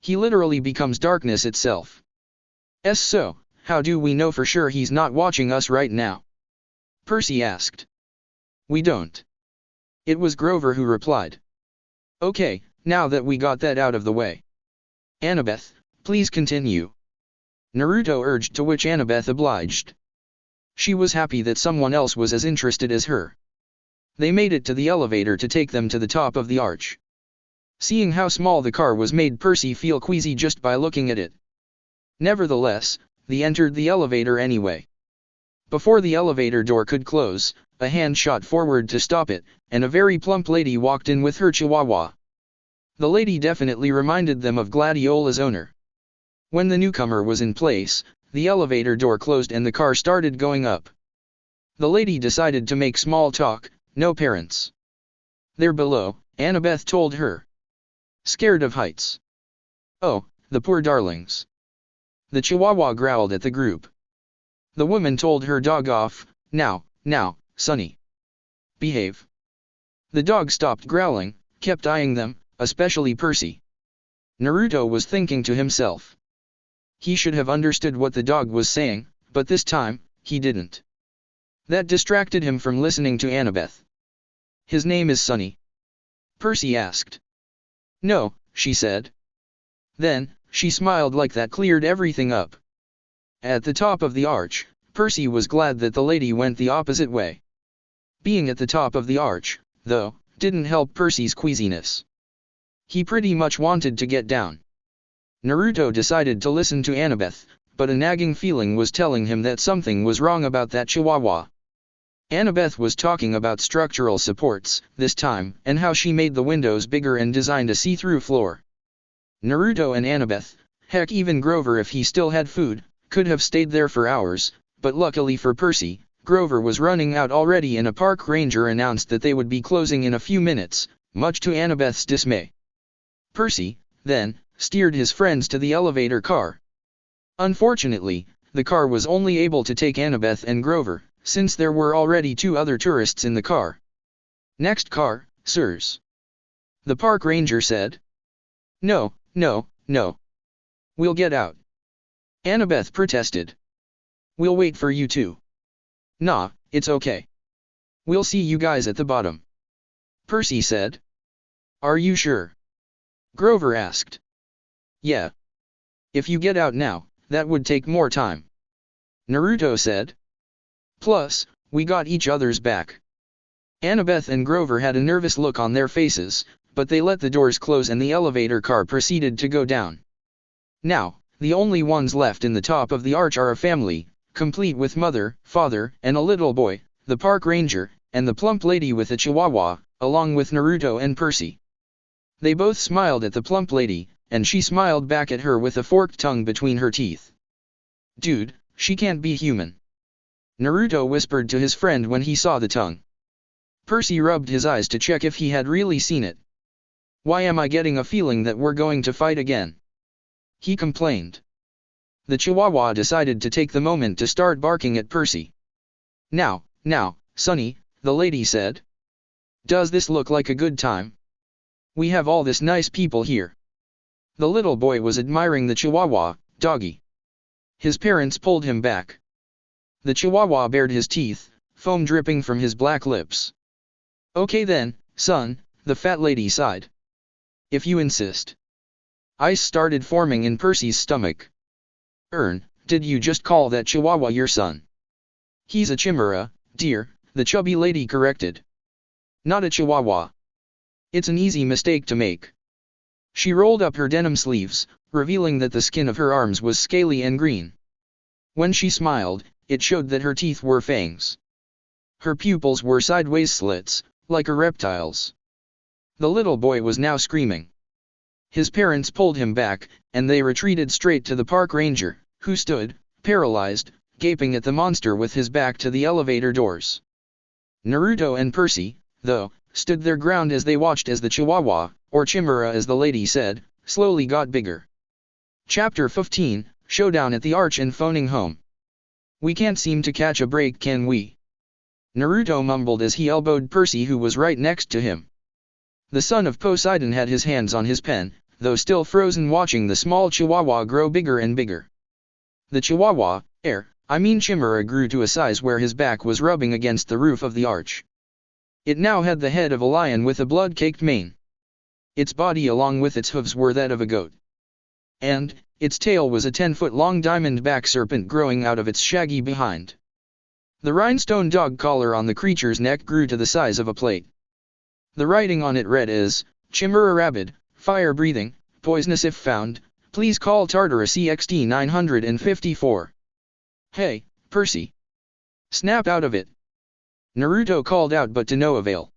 He literally becomes darkness itself. So, how do we know for sure he's not watching us right now? Percy asked. We don't. It was Grover who replied. Okay, now that we got that out of the way. Annabeth, please continue. Naruto urged, to which Annabeth obliged. She was happy that someone else was as interested as her. They made it to the elevator to take them to the top of the arch. Seeing how small the car was made Percy feel queasy just by looking at it. Nevertheless, they entered the elevator anyway. Before the elevator door could close, a hand shot forward to stop it, and a very plump lady walked in with her chihuahua. The lady definitely reminded them of Gladiola's owner. When the newcomer was in place, the elevator door closed and the car started going up. The lady decided to make small talk. No parents. They're below, Annabeth told her. Scared of heights. Oh, the poor darlings. The chihuahua growled at the group. The woman told her dog off. Now, Sonny. Behave. The dog stopped growling, kept eyeing them, especially Percy. Naruto was thinking to himself. He should have understood what the dog was saying, but this time, he didn't. That distracted him from listening to Annabeth. His name is Sonny? Percy asked. No, she said. Then, she smiled like that cleared everything up. At the top of the arch, Percy was glad that the lady went the opposite way. Being at the top of the arch, though, didn't help Percy's queasiness. He pretty much wanted to get down. Naruto decided to listen to Annabeth, but a nagging feeling was telling him that something was wrong about that chihuahua. Annabeth was talking about structural supports, this time, and how she made the windows bigger and designed a see-through floor. Naruto and Annabeth, heck even Grover if he still had food, could have stayed there for hours, but luckily for Percy, Grover was running out already and a park ranger announced that they would be closing in a few minutes, much to Annabeth's dismay. Percy, then, steered his friends to the elevator car. Unfortunately, the car was only able to take Annabeth and Grover, since there were already 2 other tourists in the car. Next car, sirs. The park ranger said. No. We'll get out. Annabeth protested. We'll wait for you too. Nah, it's okay. We'll see you guys at the bottom. Percy said. Are you sure? Grover asked. Yeah. If you get out now, that would take more time. Naruto said. Plus, we got each other's back. Annabeth and Grover had a nervous look on their faces, but they let the doors close and the elevator car proceeded to go down. Now, the only ones left in the top of the arch are a family, complete with mother, father, and a little boy, the park ranger, and the plump lady with a chihuahua, along with Naruto and Percy. They both smiled at the plump lady, and she smiled back at her with a forked tongue between her teeth. Dude, she can't be human. Naruto whispered to his friend when he saw the tongue. Percy rubbed his eyes to check if he had really seen it. Why am I getting a feeling that we're going to fight again? He complained. The chihuahua decided to take the moment to start barking at Percy. Now, Sonny, the lady said. Does this look like a good time? We have all this nice people here. The little boy was admiring the chihuahua, doggy. His parents pulled him back. The chihuahua bared his teeth, foam dripping from his black lips. Okay then, son, the fat lady sighed. If you insist. Ice started forming in Percy's stomach. Did you just call that chihuahua your son? He's a chimera, dear, the chubby lady corrected. Not a chihuahua. It's an easy mistake to make. She rolled up her denim sleeves, revealing that the skin of her arms was scaly and green. When she smiled, it showed that her teeth were fangs. Her pupils were sideways slits, like a reptile's. The little boy was now screaming. His parents pulled him back, and they retreated straight to the park ranger, who stood, paralyzed, gaping at the monster with his back to the elevator doors. Naruto and Percy, though, stood their ground as they watched as the chihuahua, or chimera as the lady said, slowly got bigger. Chapter 15, Showdown at the Arch and Phoning Home. We can't seem to catch a break, can we? Naruto mumbled as he elbowed Percy, who was right next to him. The son of Poseidon had his hands on his pen, though still frozen, watching the small chihuahua grow bigger and bigger. The chihuahua, chimera, grew to a size where his back was rubbing against the roof of the arch. It now had the head of a lion with a blood-caked mane. Its body along with its hooves were that of a goat. And, its tail was a 10-foot-long diamond-back serpent growing out of its shaggy behind. The rhinestone dog collar on the creature's neck grew to the size of a plate. The writing on it read as, Chimera rabid, fire-breathing, poisonous if found, please call Tartarus EXT 954. Hey, Percy. Snap out of it. Naruto called out, but to no avail.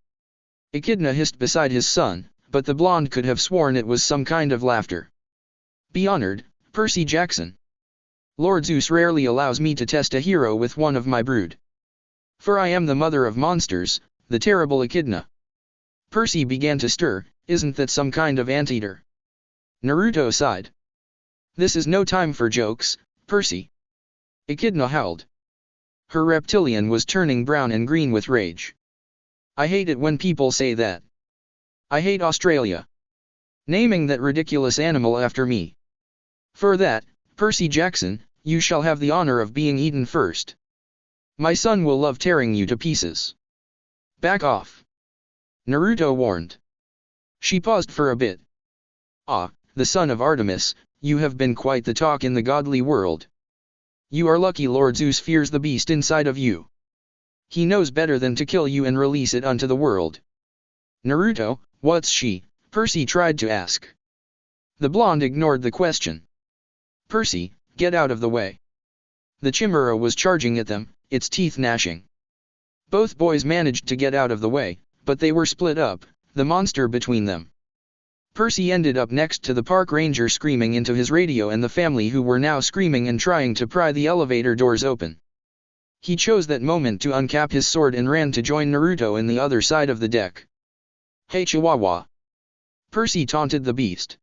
Echidna hissed beside his son, but the blonde could have sworn it was some kind of laughter. Be honored, Percy Jackson. Lord Zeus rarely allows me to test a hero with one of my brood. For I am the mother of monsters, the terrible Echidna. Percy began to stir. Isn't that some kind of anteater? Naruto sighed. This is no time for jokes, Percy. Echidna howled. Her reptilian was turning brown and green with rage. I hate it when people say that. I hate Australia. Naming that ridiculous animal after me. For that, Percy Jackson, you shall have the honor of being eaten first. My son will love tearing you to pieces. Back off. Naruto warned. She paused for a bit. Ah, the son of Artemis, you have been quite the talk in the godly world. You are lucky Lord Zeus fears the beast inside of you. He knows better than to kill you and release it unto the world. Naruto, what's she? Percy tried to ask. The blonde ignored the question. Percy, get out of the way. The chimera was charging at them, its teeth gnashing. Both boys managed to get out of the way, but they were split up, the monster between them. Percy ended up next to the park ranger screaming into his radio and the family who were now screaming and trying to pry the elevator doors open. He chose that moment to uncap his sword and ran to join Naruto in the other side of the deck. Hey Chihuahua! Percy taunted the beast.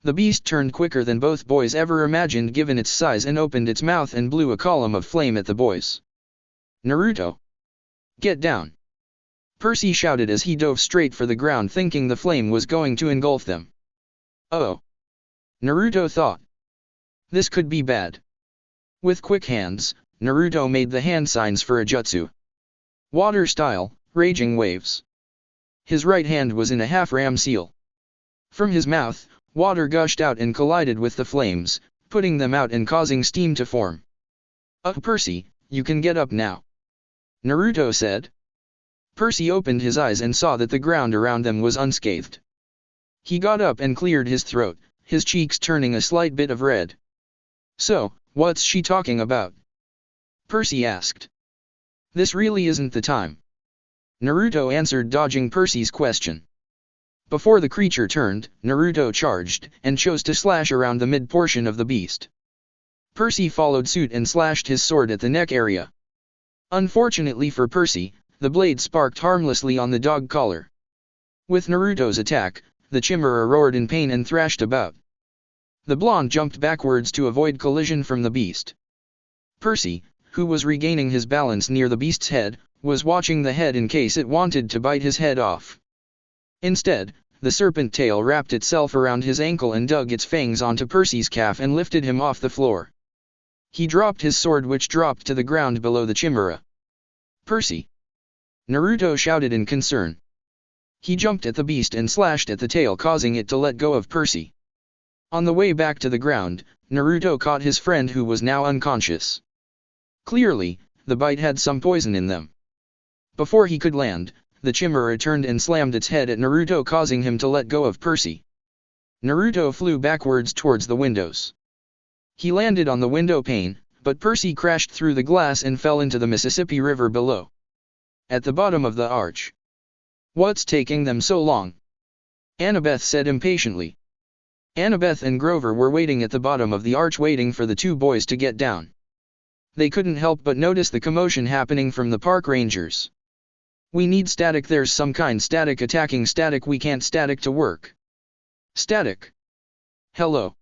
The beast turned quicker than both boys ever imagined given its size and opened its mouth and blew a column of flame at the boys. Naruto! Get down! Percy shouted as he dove straight for the ground thinking the flame was going to engulf them. Oh! Naruto thought. This could be bad. With quick hands, Naruto made the hand signs for a jutsu. Water style, raging waves. His right hand was in a half-ram seal. From his mouth, water gushed out and collided with the flames, putting them out and causing steam to form. Percy, you can get up now. Naruto said. Percy opened his eyes and saw that the ground around them was unscathed. He got up and cleared his throat, his cheeks turning a slight bit of red. So, what's she talking about? Percy asked. This really isn't the time. Naruto answered, dodging Percy's question. Before the creature turned, Naruto charged, and chose to slash around the mid-portion of the beast. Percy followed suit and slashed his sword at the neck area. Unfortunately for Percy, the blade sparked harmlessly on the dog collar. With Naruto's attack, the chimera roared in pain and thrashed about. The blonde jumped backwards to avoid collision from the beast. Percy, who was regaining his balance near the beast's head, was watching the head in case it wanted to bite his head off. Instead, the serpent tail wrapped itself around his ankle and dug its fangs onto Percy's calf and lifted him off the floor. He dropped his sword, which dropped to the ground below the chimera. Percy! Naruto shouted in concern. He jumped at the beast and slashed at the tail, causing it to let go of Percy. On the way back to the ground, Naruto caught his friend, who was now unconscious. Clearly, the bite had some poison in them. Before he could land, the chimera turned and slammed its head at Naruto, causing him to let go of Percy. Naruto flew backwards towards the windows. He landed on the window pane, but Percy crashed through the glass and fell into the Mississippi River below. At the bottom of the arch. "What's taking them so long?" Annabeth said impatiently. Annabeth and Grover were waiting at the bottom of the arch, waiting for the two boys to get down. They couldn't help but notice the commotion happening from the park rangers. "We need static, there's some kind static attacking static, we can't static to work." "Static? Hello?"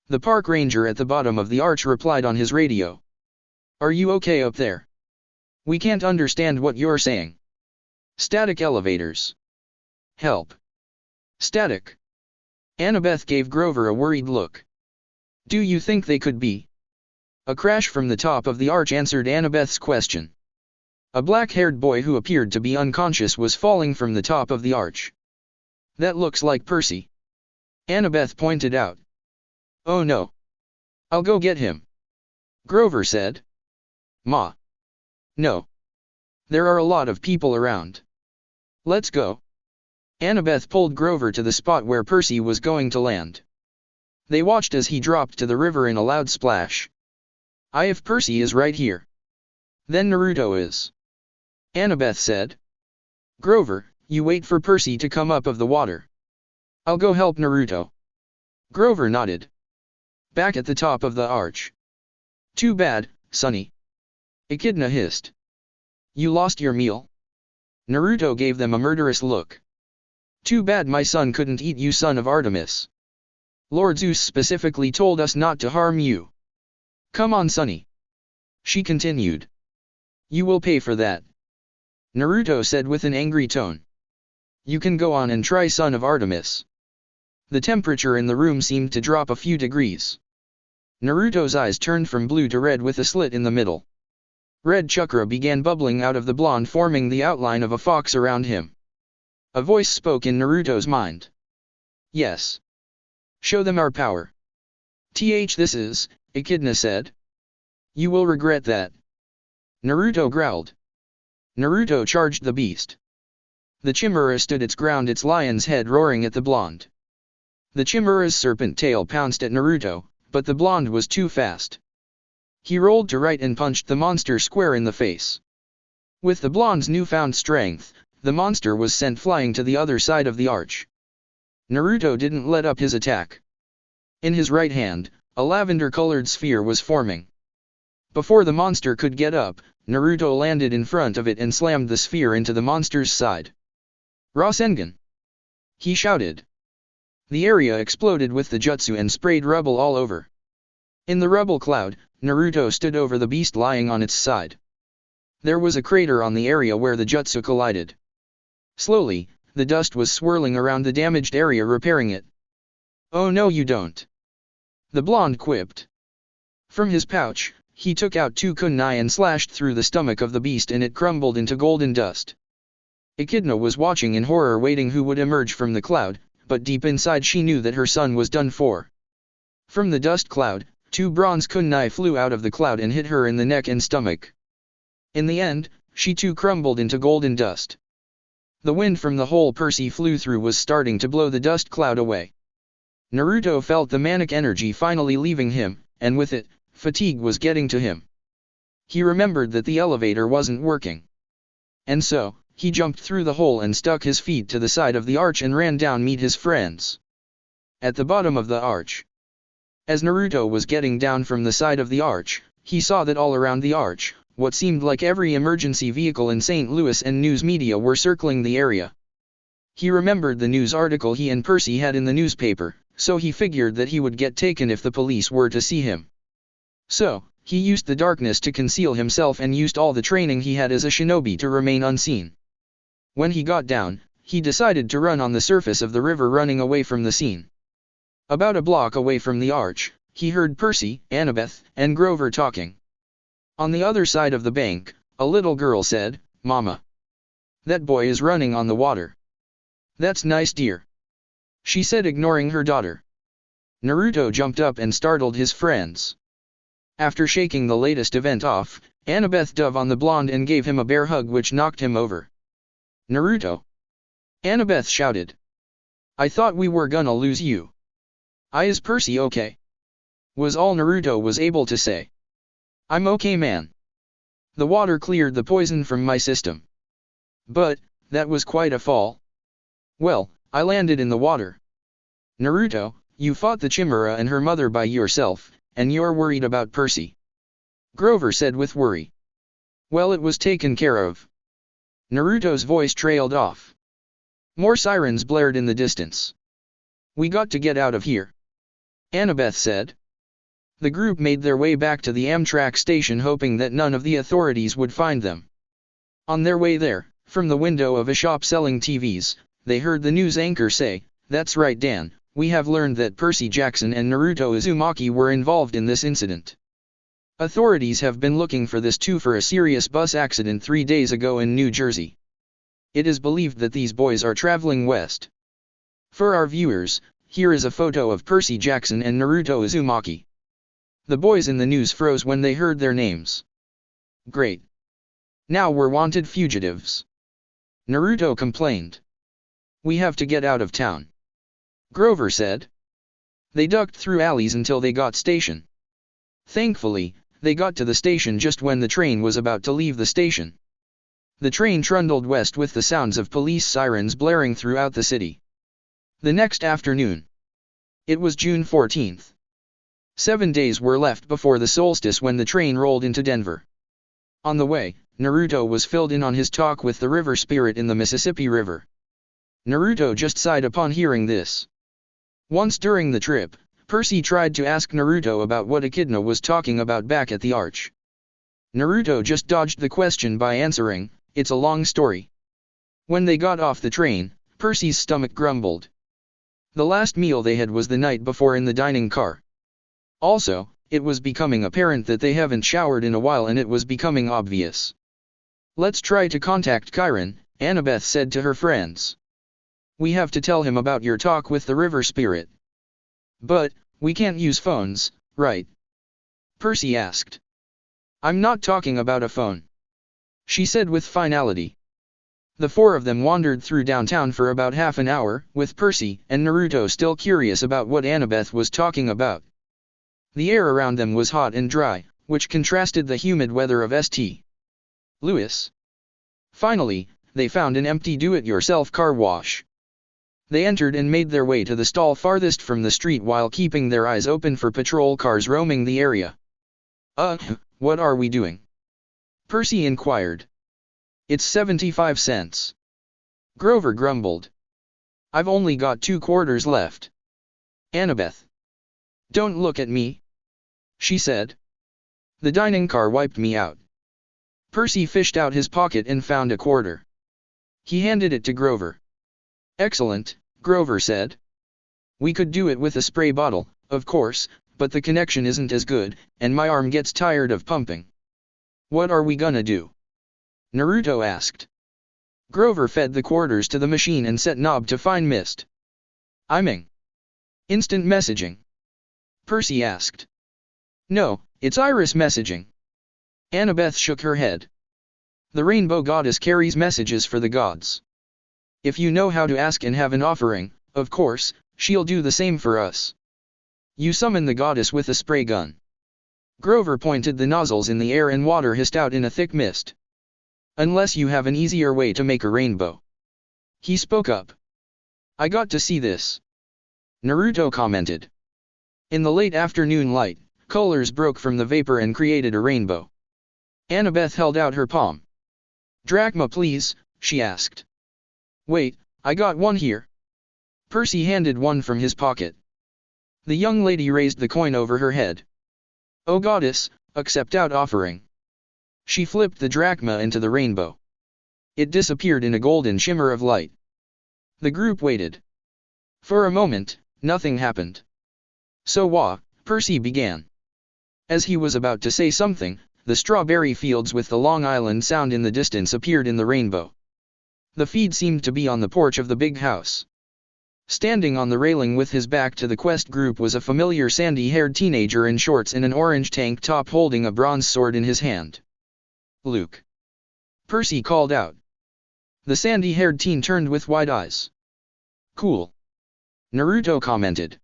The park ranger at the bottom of the arch replied on his radio. "Are you okay up there? We can't understand what you're saying." "Static elevators. Help. Static." Annabeth gave Grover a worried look. "Do you think they could be?" A crash from the top of the arch answered Annabeth's question. A black-haired boy who appeared to be unconscious was falling from the top of the arch. "That looks like Percy," Annabeth pointed out. "Oh no. I'll go get him," Grover said. "Ma. No. There are a lot of people around. Let's go." Annabeth pulled Grover to the spot where Percy was going to land. They watched as he dropped to the river in a loud splash. If Percy is right here, then Naruto is," Annabeth said. "Grover, you wait for Percy to come up of the water. I'll go help Naruto." Grover nodded. Back at the top of the arch. "Too bad, Sonny," Echidna hissed. "You lost your meal?" Naruto gave them a murderous look. "Too bad my son couldn't eat you, son of Artemis. Lord Zeus specifically told us not to harm you. Come on, Sonny," she continued. "You will pay for that," Naruto said with an angry tone. "You can go on and try, son of Artemis." The temperature in the room seemed to drop a few degrees. Naruto's eyes turned from blue to red with a slit in the middle. Red chakra began bubbling out of the blonde, forming the outline of a fox around him. A voice spoke in Naruto's mind. "Yes. Show them our power." This is," Echidna said. "You will regret that," Naruto growled. Naruto charged the beast. The chimera stood its ground, its lion's head roaring at the blonde. The chimera's serpent tail pounced at Naruto, but the blonde was too fast. He rolled to right and punched the monster square in the face. With the blonde's newfound strength, the monster was sent flying to the other side of the arch. Naruto didn't let up his attack. In his right hand, a lavender-colored sphere was forming. Before the monster could get up, Naruto landed in front of it and slammed the sphere into the monster's side. "Rasengan!" he shouted. The area exploded with the jutsu and sprayed rubble all over. In the rubble cloud, Naruto stood over the beast lying on its side. There was a crater on the area where the jutsu collided. Slowly, the dust was swirling around the damaged area, repairing it. "Oh no, you don't," the blonde quipped. From his pouch, he took out 2 kunai and slashed through the stomach of the beast, and it crumbled into golden dust. Echidna was watching in horror, waiting who would emerge from the cloud, but deep inside she knew that her son was done for. From the dust cloud, 2 bronze kunai flew out of the cloud and hit her in the neck and stomach. In the end, she too crumbled into golden dust. The wind from the hole Percy flew through was starting to blow the dust cloud away. Naruto felt the manic energy finally leaving him, and with it, fatigue was getting to him. He remembered that the elevator wasn't working. And so, he jumped through the hole and stuck his feet to the side of the arch and ran down meet his friends. At the bottom of the arch. As Naruto was getting down from the side of the arch, he saw that all around the arch, what seemed like every emergency vehicle in St. Louis and news media were circling the area. He remembered the news article he and Percy had in the newspaper, so he figured that he would get taken if the police were to see him. So, he used the darkness to conceal himself and used all the training he had as a shinobi to remain unseen. When he got down, he decided to run on the surface of the river, running away from the scene. About a block away from the arch, he heard Percy, Annabeth, and Grover talking. On the other side of the bank, a little girl said, "Mama. That boy is running on the water. That's nice, dear, she said, ignoring her daughter. Naruto jumped up and startled his friends. After shaking the latest event off, Annabeth dove on the blonde and gave him a bear hug which knocked him over. Naruto! Annabeth shouted. I thought we were gonna lose you. Is Percy okay? Was all Naruto was able to say. I'm okay, man. The water cleared the poison from my system. But, that was quite a fall. Well, I landed in the water. Naruto, you fought the Chimera and her mother by yourself, and you're worried about Percy. Grover said with worry. Well, it was taken care of. Naruto's voice trailed off. More sirens blared in the distance. We got to get out of here, Annabeth said. The group made their way back to the Amtrak station, hoping that none of the authorities would find them. On their way there, from the window of a shop selling TVs, they heard the news anchor say, That's right, Dan, we have learned that Percy Jackson and Naruto Uzumaki were involved in this incident. Authorities have been looking for this too for a serious bus accident 3 days ago in New Jersey. It is believed that these boys are traveling west. For our viewers, here is a photo of Percy Jackson and Naruto Uzumaki. The boys in the news froze when they heard their names. Great. Now we're wanted fugitives, Naruto complained. We have to get out of town, Grover said. They ducked through alleys until they got station. Thankfully, they got to the station just when the train was about to leave the station. The train trundled west with the sounds of police sirens blaring throughout the city. The next afternoon. It was June 14th. 7 days were left before the solstice when the train rolled into Denver. On the way, Naruto was filled in on his talk with the river spirit in the Mississippi River. Naruto just sighed upon hearing this. Once during the trip, Percy tried to ask Naruto about what Echidna was talking about back at the arch. Naruto just dodged the question by answering, It's a long story. When they got off the train, Percy's stomach grumbled. The last meal they had was the night before in the dining car. Also, it was becoming apparent that they haven't showered in a while, and it was becoming obvious. Let's try to contact Chiron, Annabeth said to her friends. We have to tell him about your talk with the river spirit. But, we can't use phones, right? Percy asked. I'm not talking about a phone, she said with finality. The four of them wandered through downtown for about half an hour, with Percy and Naruto still curious about what Annabeth was talking about. The air around them was hot and dry, which contrasted the humid weather of St. Louis. Finally, they found an empty do-it-yourself car wash. They entered and made their way to the stall farthest from the street while keeping their eyes open for patrol cars roaming the area. What are we doing? Percy inquired. It's 75 cents. Grover grumbled. I've only got 2 quarters left. Annabeth. Don't look at me, she said. The dining car wiped me out. Percy fished out his pocket and found a quarter. He handed it to Grover. Excellent, Grover said. We could do it with a spray bottle, of course, but the connection isn't as good, and my arm gets tired of pumping. What are we gonna do? Naruto asked. Grover fed the quarters to the machine and set knob to fine mist. Iming. Instant messaging. Percy asked. No, it's iris messaging. Annabeth shook her head. The rainbow goddess carries messages for the gods. If you know how to ask and have an offering, of course, she'll do the same for us. You summon the goddess with a spray gun. Grover pointed the nozzles in the air and water hissed out in a thick mist. Unless you have an easier way to make a rainbow. He spoke up. I got to see this, Naruto commented. In the late afternoon light, colors broke from the vapor and created a rainbow. Annabeth held out her palm. Drachma, please, she asked. Wait, I got one here. Percy handed one from his pocket. The young lady raised the coin over her head. Oh goddess, accept out offering. She flipped the drachma into the rainbow. It disappeared in a golden shimmer of light. The group waited. For a moment, nothing happened. So Percy began. As he was about to say something, the strawberry fields with the Long Island Sound in the distance appeared in the rainbow. The feed seemed to be on the porch of the big house. Standing on the railing with his back to the quest group was a familiar sandy-haired teenager in shorts and an orange tank top holding a bronze sword in his hand. "Luke!" Percy called out. The sandy-haired teen turned with wide eyes. "Cool," Naruto commented.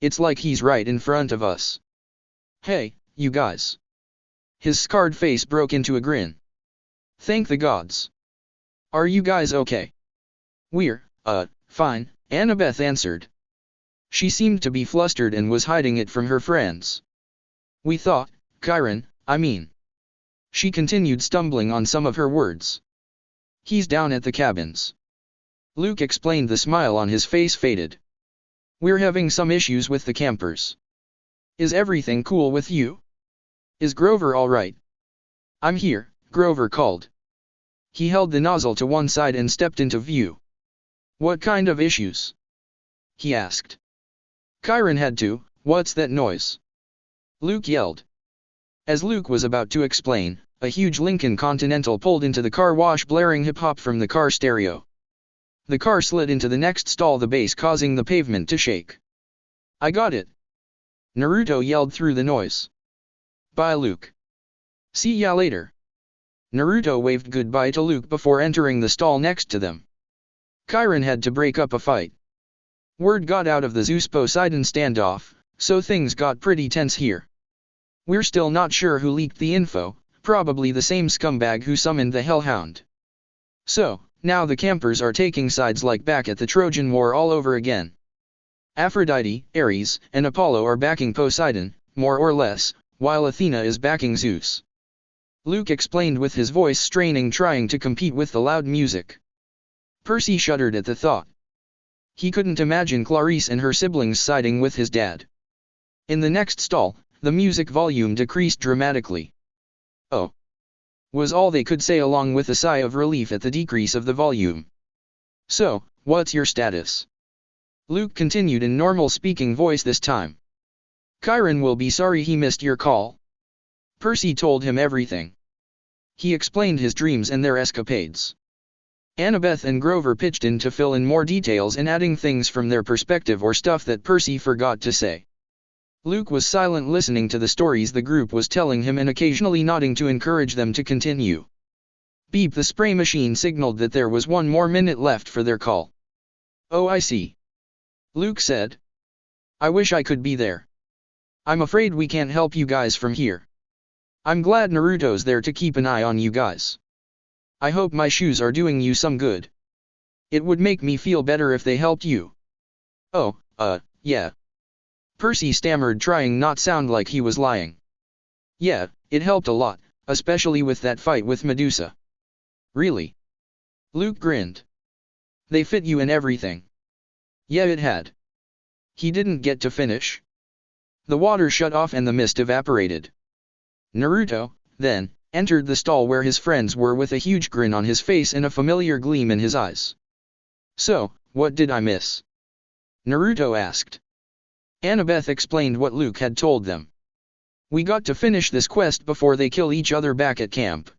"It's like he's right in front of us." "Hey, you guys." His scarred face broke into a grin. "Thank the gods. Are you guys okay?" "We're, fine," Annabeth answered. She seemed to be flustered and was hiding it from her friends. "We thought, Chiron, I mean." She continued, stumbling on some of her words. "He's down at the cabins." Luke explained. The smile on his face faded. "We're having some issues with the campers. Is everything cool with you? Is Grover all right?" "I'm here," Grover called. He held the nozzle to one side and stepped into view. "What kind of issues?" he asked. "Chiron had to, what's that noise?" Luke yelled. As Luke was about to explain, a huge Lincoln Continental pulled into the car wash, blaring hip-hop from the car stereo. The car slid into the next stall, the bass causing the pavement to shake. "I got it!" Naruto yelled through the noise. "Bye, Luke. See ya later." Naruto waved goodbye to Luke before entering the stall next to them. Chiron had to break up a fight. Word got out of the Zeus-Poseidon standoff, so things got pretty tense here. We're still not sure who leaked the info, probably the same scumbag who summoned the Hellhound. So, now the campers are taking sides like back at the Trojan War all over again. Aphrodite, Ares, and Apollo are backing Poseidon, more or less, while Athena is backing Zeus. Luke explained with his voice straining, trying to compete with the loud music. Percy shuddered at the thought. He couldn't imagine Clarice and her siblings siding with his dad. In the next stall, the music volume decreased dramatically. "Oh," was all they could say, along with a sigh of relief at the decrease of the volume. "So, what's your status?" Luke continued in normal speaking voice this time. "Chiron will be sorry he missed your call." Percy told him everything. He explained his dreams and their escapades. Annabeth and Grover pitched in to fill in more details and adding things from their perspective or stuff that Percy forgot to say. Luke was silent, listening to the stories the group was telling him and occasionally nodding to encourage them to continue. Beep, the spray machine signaled that there was 1 more minute left for their call. "Oh, I see," Luke said. "I wish I could be there. I'm afraid we can't help you guys from here. I'm glad Naruto's there to keep an eye on you guys. I hope my shoes are doing you some good. It would make me feel better if they helped you." "Oh, yeah." Percy stammered, trying not sound like he was lying. "Yeah, it helped a lot, especially with that fight with Medusa." "Really?" Luke grinned. "They fit you and everything." "Yeah, it had." He didn't get to finish. The water shut off and the mist evaporated. Naruto, then, entered the stall where his friends were with a huge grin on his face and a familiar gleam in his eyes. "So, what did I miss?" Naruto asked. Annabeth explained what Luke had told them. "We got to finish this quest before they kill each other back at camp."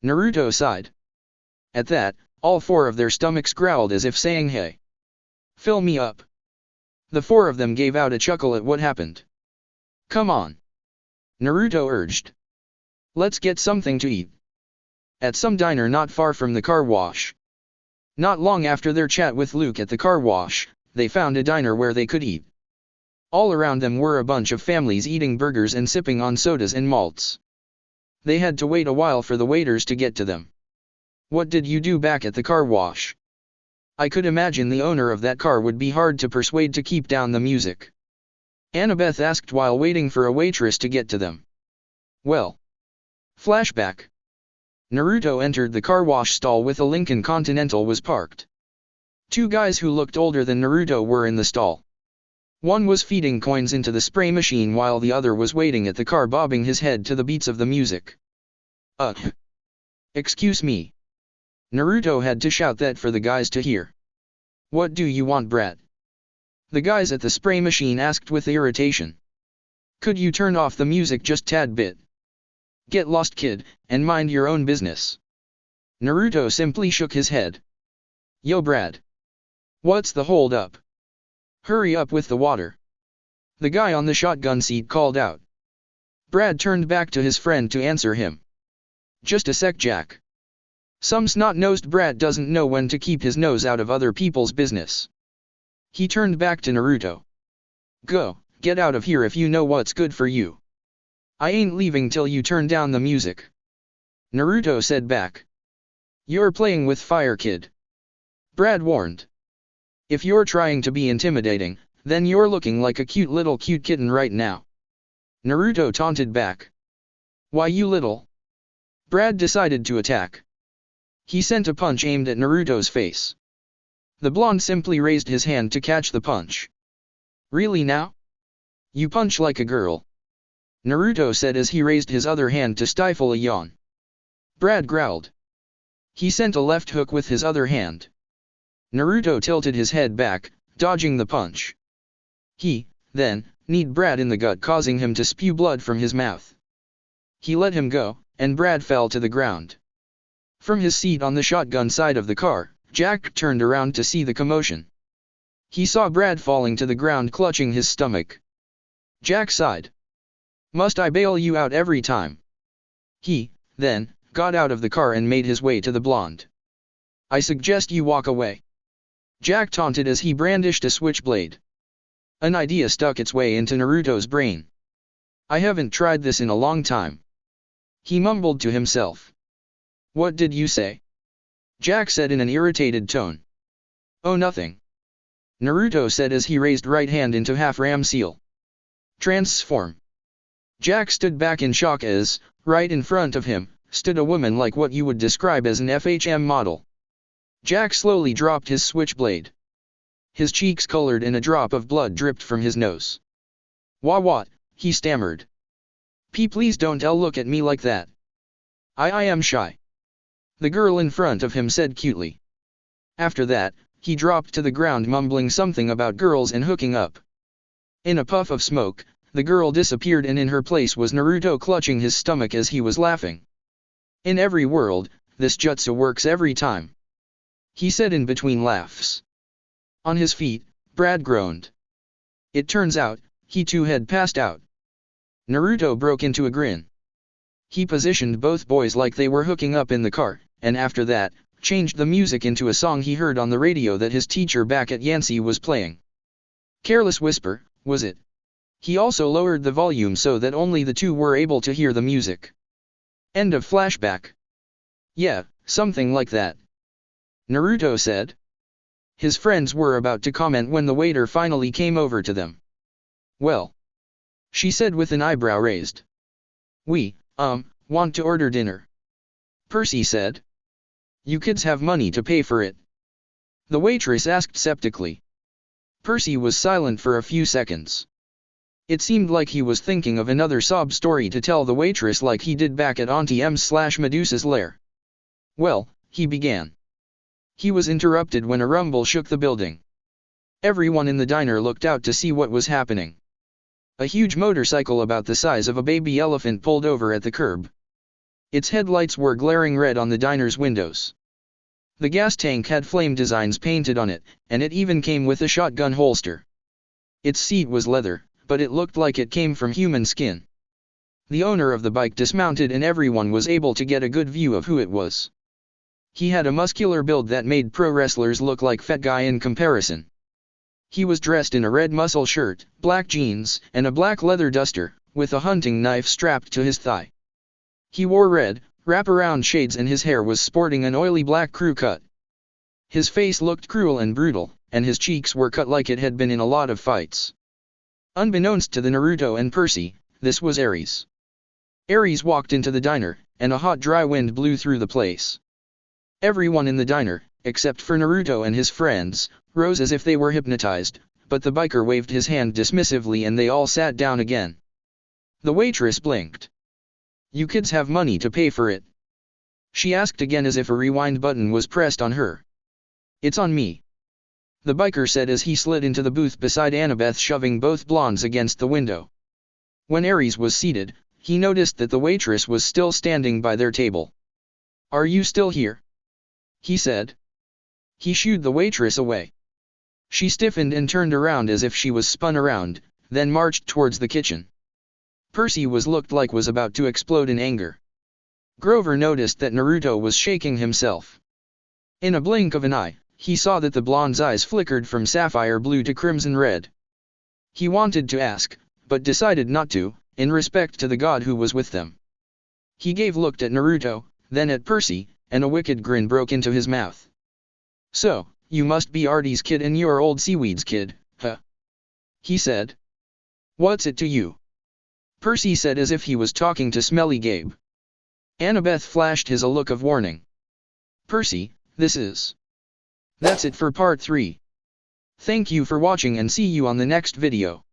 Naruto sighed. At that, all 4 of their stomachs growled as if saying, "Hey, fill me up." The 4 of them gave out a chuckle at what happened. "Come on," Naruto urged. "Let's get something to eat." At some diner not far from the car wash. Not long after their chat with Luke at the car wash, they found a diner where they could eat. All around them were a bunch of families eating burgers and sipping on sodas and malts. They had to wait a while for the waiters to get to them. "What did you do back at the car wash?" I could imagine the owner of that car would be hard to persuade to keep down the music. Annabeth asked while waiting for a waitress to get to them. "Well." Flashback. Naruto entered the car wash stall with a Lincoln Continental was parked. 2 guys who looked older than Naruto were in the stall. One was feeding coins into the spray machine while the other was waiting at the car, bobbing his head to the beats of the music. Excuse me." Naruto had to shout that for the guys to hear. "What do you want, brat?" the guys at the spray machine asked with irritation. "Could you turn off the music just tad bit? Get lost, kid, and mind your own business." Naruto simply shook his head. Yo Brad. What's the hold up? Hurry up with the water. The guy on the shotgun seat called out. Brad turned back to his friend to answer him. Just a sec, Jack. Some snot-nosed brat doesn't know when to keep his nose out of other people's business. He turned back to Naruto. Go, get out of here if you know what's good for you. I ain't leaving till you turn down the music. Naruto said back. You're playing with fire, kid. Brad warned. If you're trying to be intimidating, then you're looking like a cute kitten right now. Naruto taunted back. Why you little? Brad decided to attack. He sent a punch aimed at Naruto's face. The blonde simply raised his hand to catch the punch. Really now? You punch like a girl. Naruto said as he raised his other hand to stifle a yawn. Brad growled. He sent a left hook with his other hand. Naruto tilted his head back, dodging the punch. He, then, kneed Brad in the gut, causing him to spew blood from his mouth. He let him go, and Brad fell to the ground. From his seat on the shotgun side of the car, Jack turned around to see the commotion. He saw Brad falling to the ground clutching his stomach. Jack sighed. Must I bail you out every time? He, then, got out of the car and made his way to the blonde. I suggest you walk away. Jack taunted as he brandished a switchblade. An idea stuck its way into Naruto's brain. I haven't tried this in a long time. He mumbled to himself. What did you say? Jack said in an irritated tone. Oh, nothing. Naruto said as he raised right hand into half-ram seal. Transform. Jack stood back in shock as, right in front of him, stood a woman like what you would describe as an FHM model. Jack slowly dropped his switchblade. His cheeks colored and a drop of blood dripped from his nose. What? He stammered. Please don't look at me like that. I am shy. The girl in front of him said cutely. After that, he dropped to the ground mumbling something about girls and hooking up. In a puff of smoke, the girl disappeared and in her place was Naruto clutching his stomach as he was laughing. In every world, this jutsu works every time. He said in between laughs. On his feet, Brad groaned. It turns out, he too had passed out. Naruto broke into a grin. He positioned both boys like they were hooking up in the car, and after that, changed the music into a song he heard on the radio that his teacher back at Yansei was playing. Careless Whisper, was it? He also lowered the volume so that only the two were able to hear the music. End of flashback. Yeah, something like that. Naruto said. His friends were about to comment when the waiter finally came over to them. Well, she said with an eyebrow raised. We, want to order dinner. Percy said. You kids have money to pay for it? The waitress asked skeptically. Percy was silent for a few seconds. It seemed like he was thinking of another sob story to tell the waitress like he did back at Auntie M/Medusa's lair. Well, he began. He was interrupted when a rumble shook the building. Everyone in the diner looked out to see what was happening. A huge motorcycle about the size of a baby elephant pulled over at the curb. Its headlights were glaring red on the diner's windows. The gas tank had flame designs painted on it, and it even came with a shotgun holster. Its seat was leather, but it looked like it came from human skin. The owner of the bike dismounted and everyone was able to get a good view of who it was. He had a muscular build that made pro wrestlers look like fat guy in comparison. He was dressed in a red muscle shirt, black jeans, and a black leather duster, with a hunting knife strapped to his thigh. He wore red, wraparound shades and his hair was sporting an oily black crew cut. His face looked cruel and brutal, and his cheeks were cut like it had been in a lot of fights. Unbeknownst to the Naruto and Percy, this was Ares. Ares walked into the diner, and a hot dry wind blew through the place. Everyone in the diner, except for Naruto and his friends, rose as if they were hypnotized, but the biker waved his hand dismissively and they all sat down again. The waitress blinked. You kids have money to pay for it? She asked again as if a rewind button was pressed on her. It's on me. The biker said as he slid into the booth beside Annabeth, shoving both blondes against the window. When Ares was seated, he noticed that the waitress was still standing by their table. Are you still here? he said. He shooed the waitress away. She stiffened and turned around as if she was spun around, then marched towards the kitchen. Percy looked like was about to explode in anger. Grover noticed that Naruto was shaking himself. In a blink of an eye, he saw that the blonde's eyes flickered from sapphire blue to crimson red. He wanted to ask, but decided not to, in respect to the god who was with them. He looked at Naruto, then at Percy, and a wicked grin broke into his mouth. So, you must be Artie's kid and you're old Seaweed's kid, huh? He said. What's it to you? Percy said as if he was talking to Smelly Gabe. Annabeth flashed his a look of warning. Percy, That's it for part 3. Thank you for watching and see you on the next video.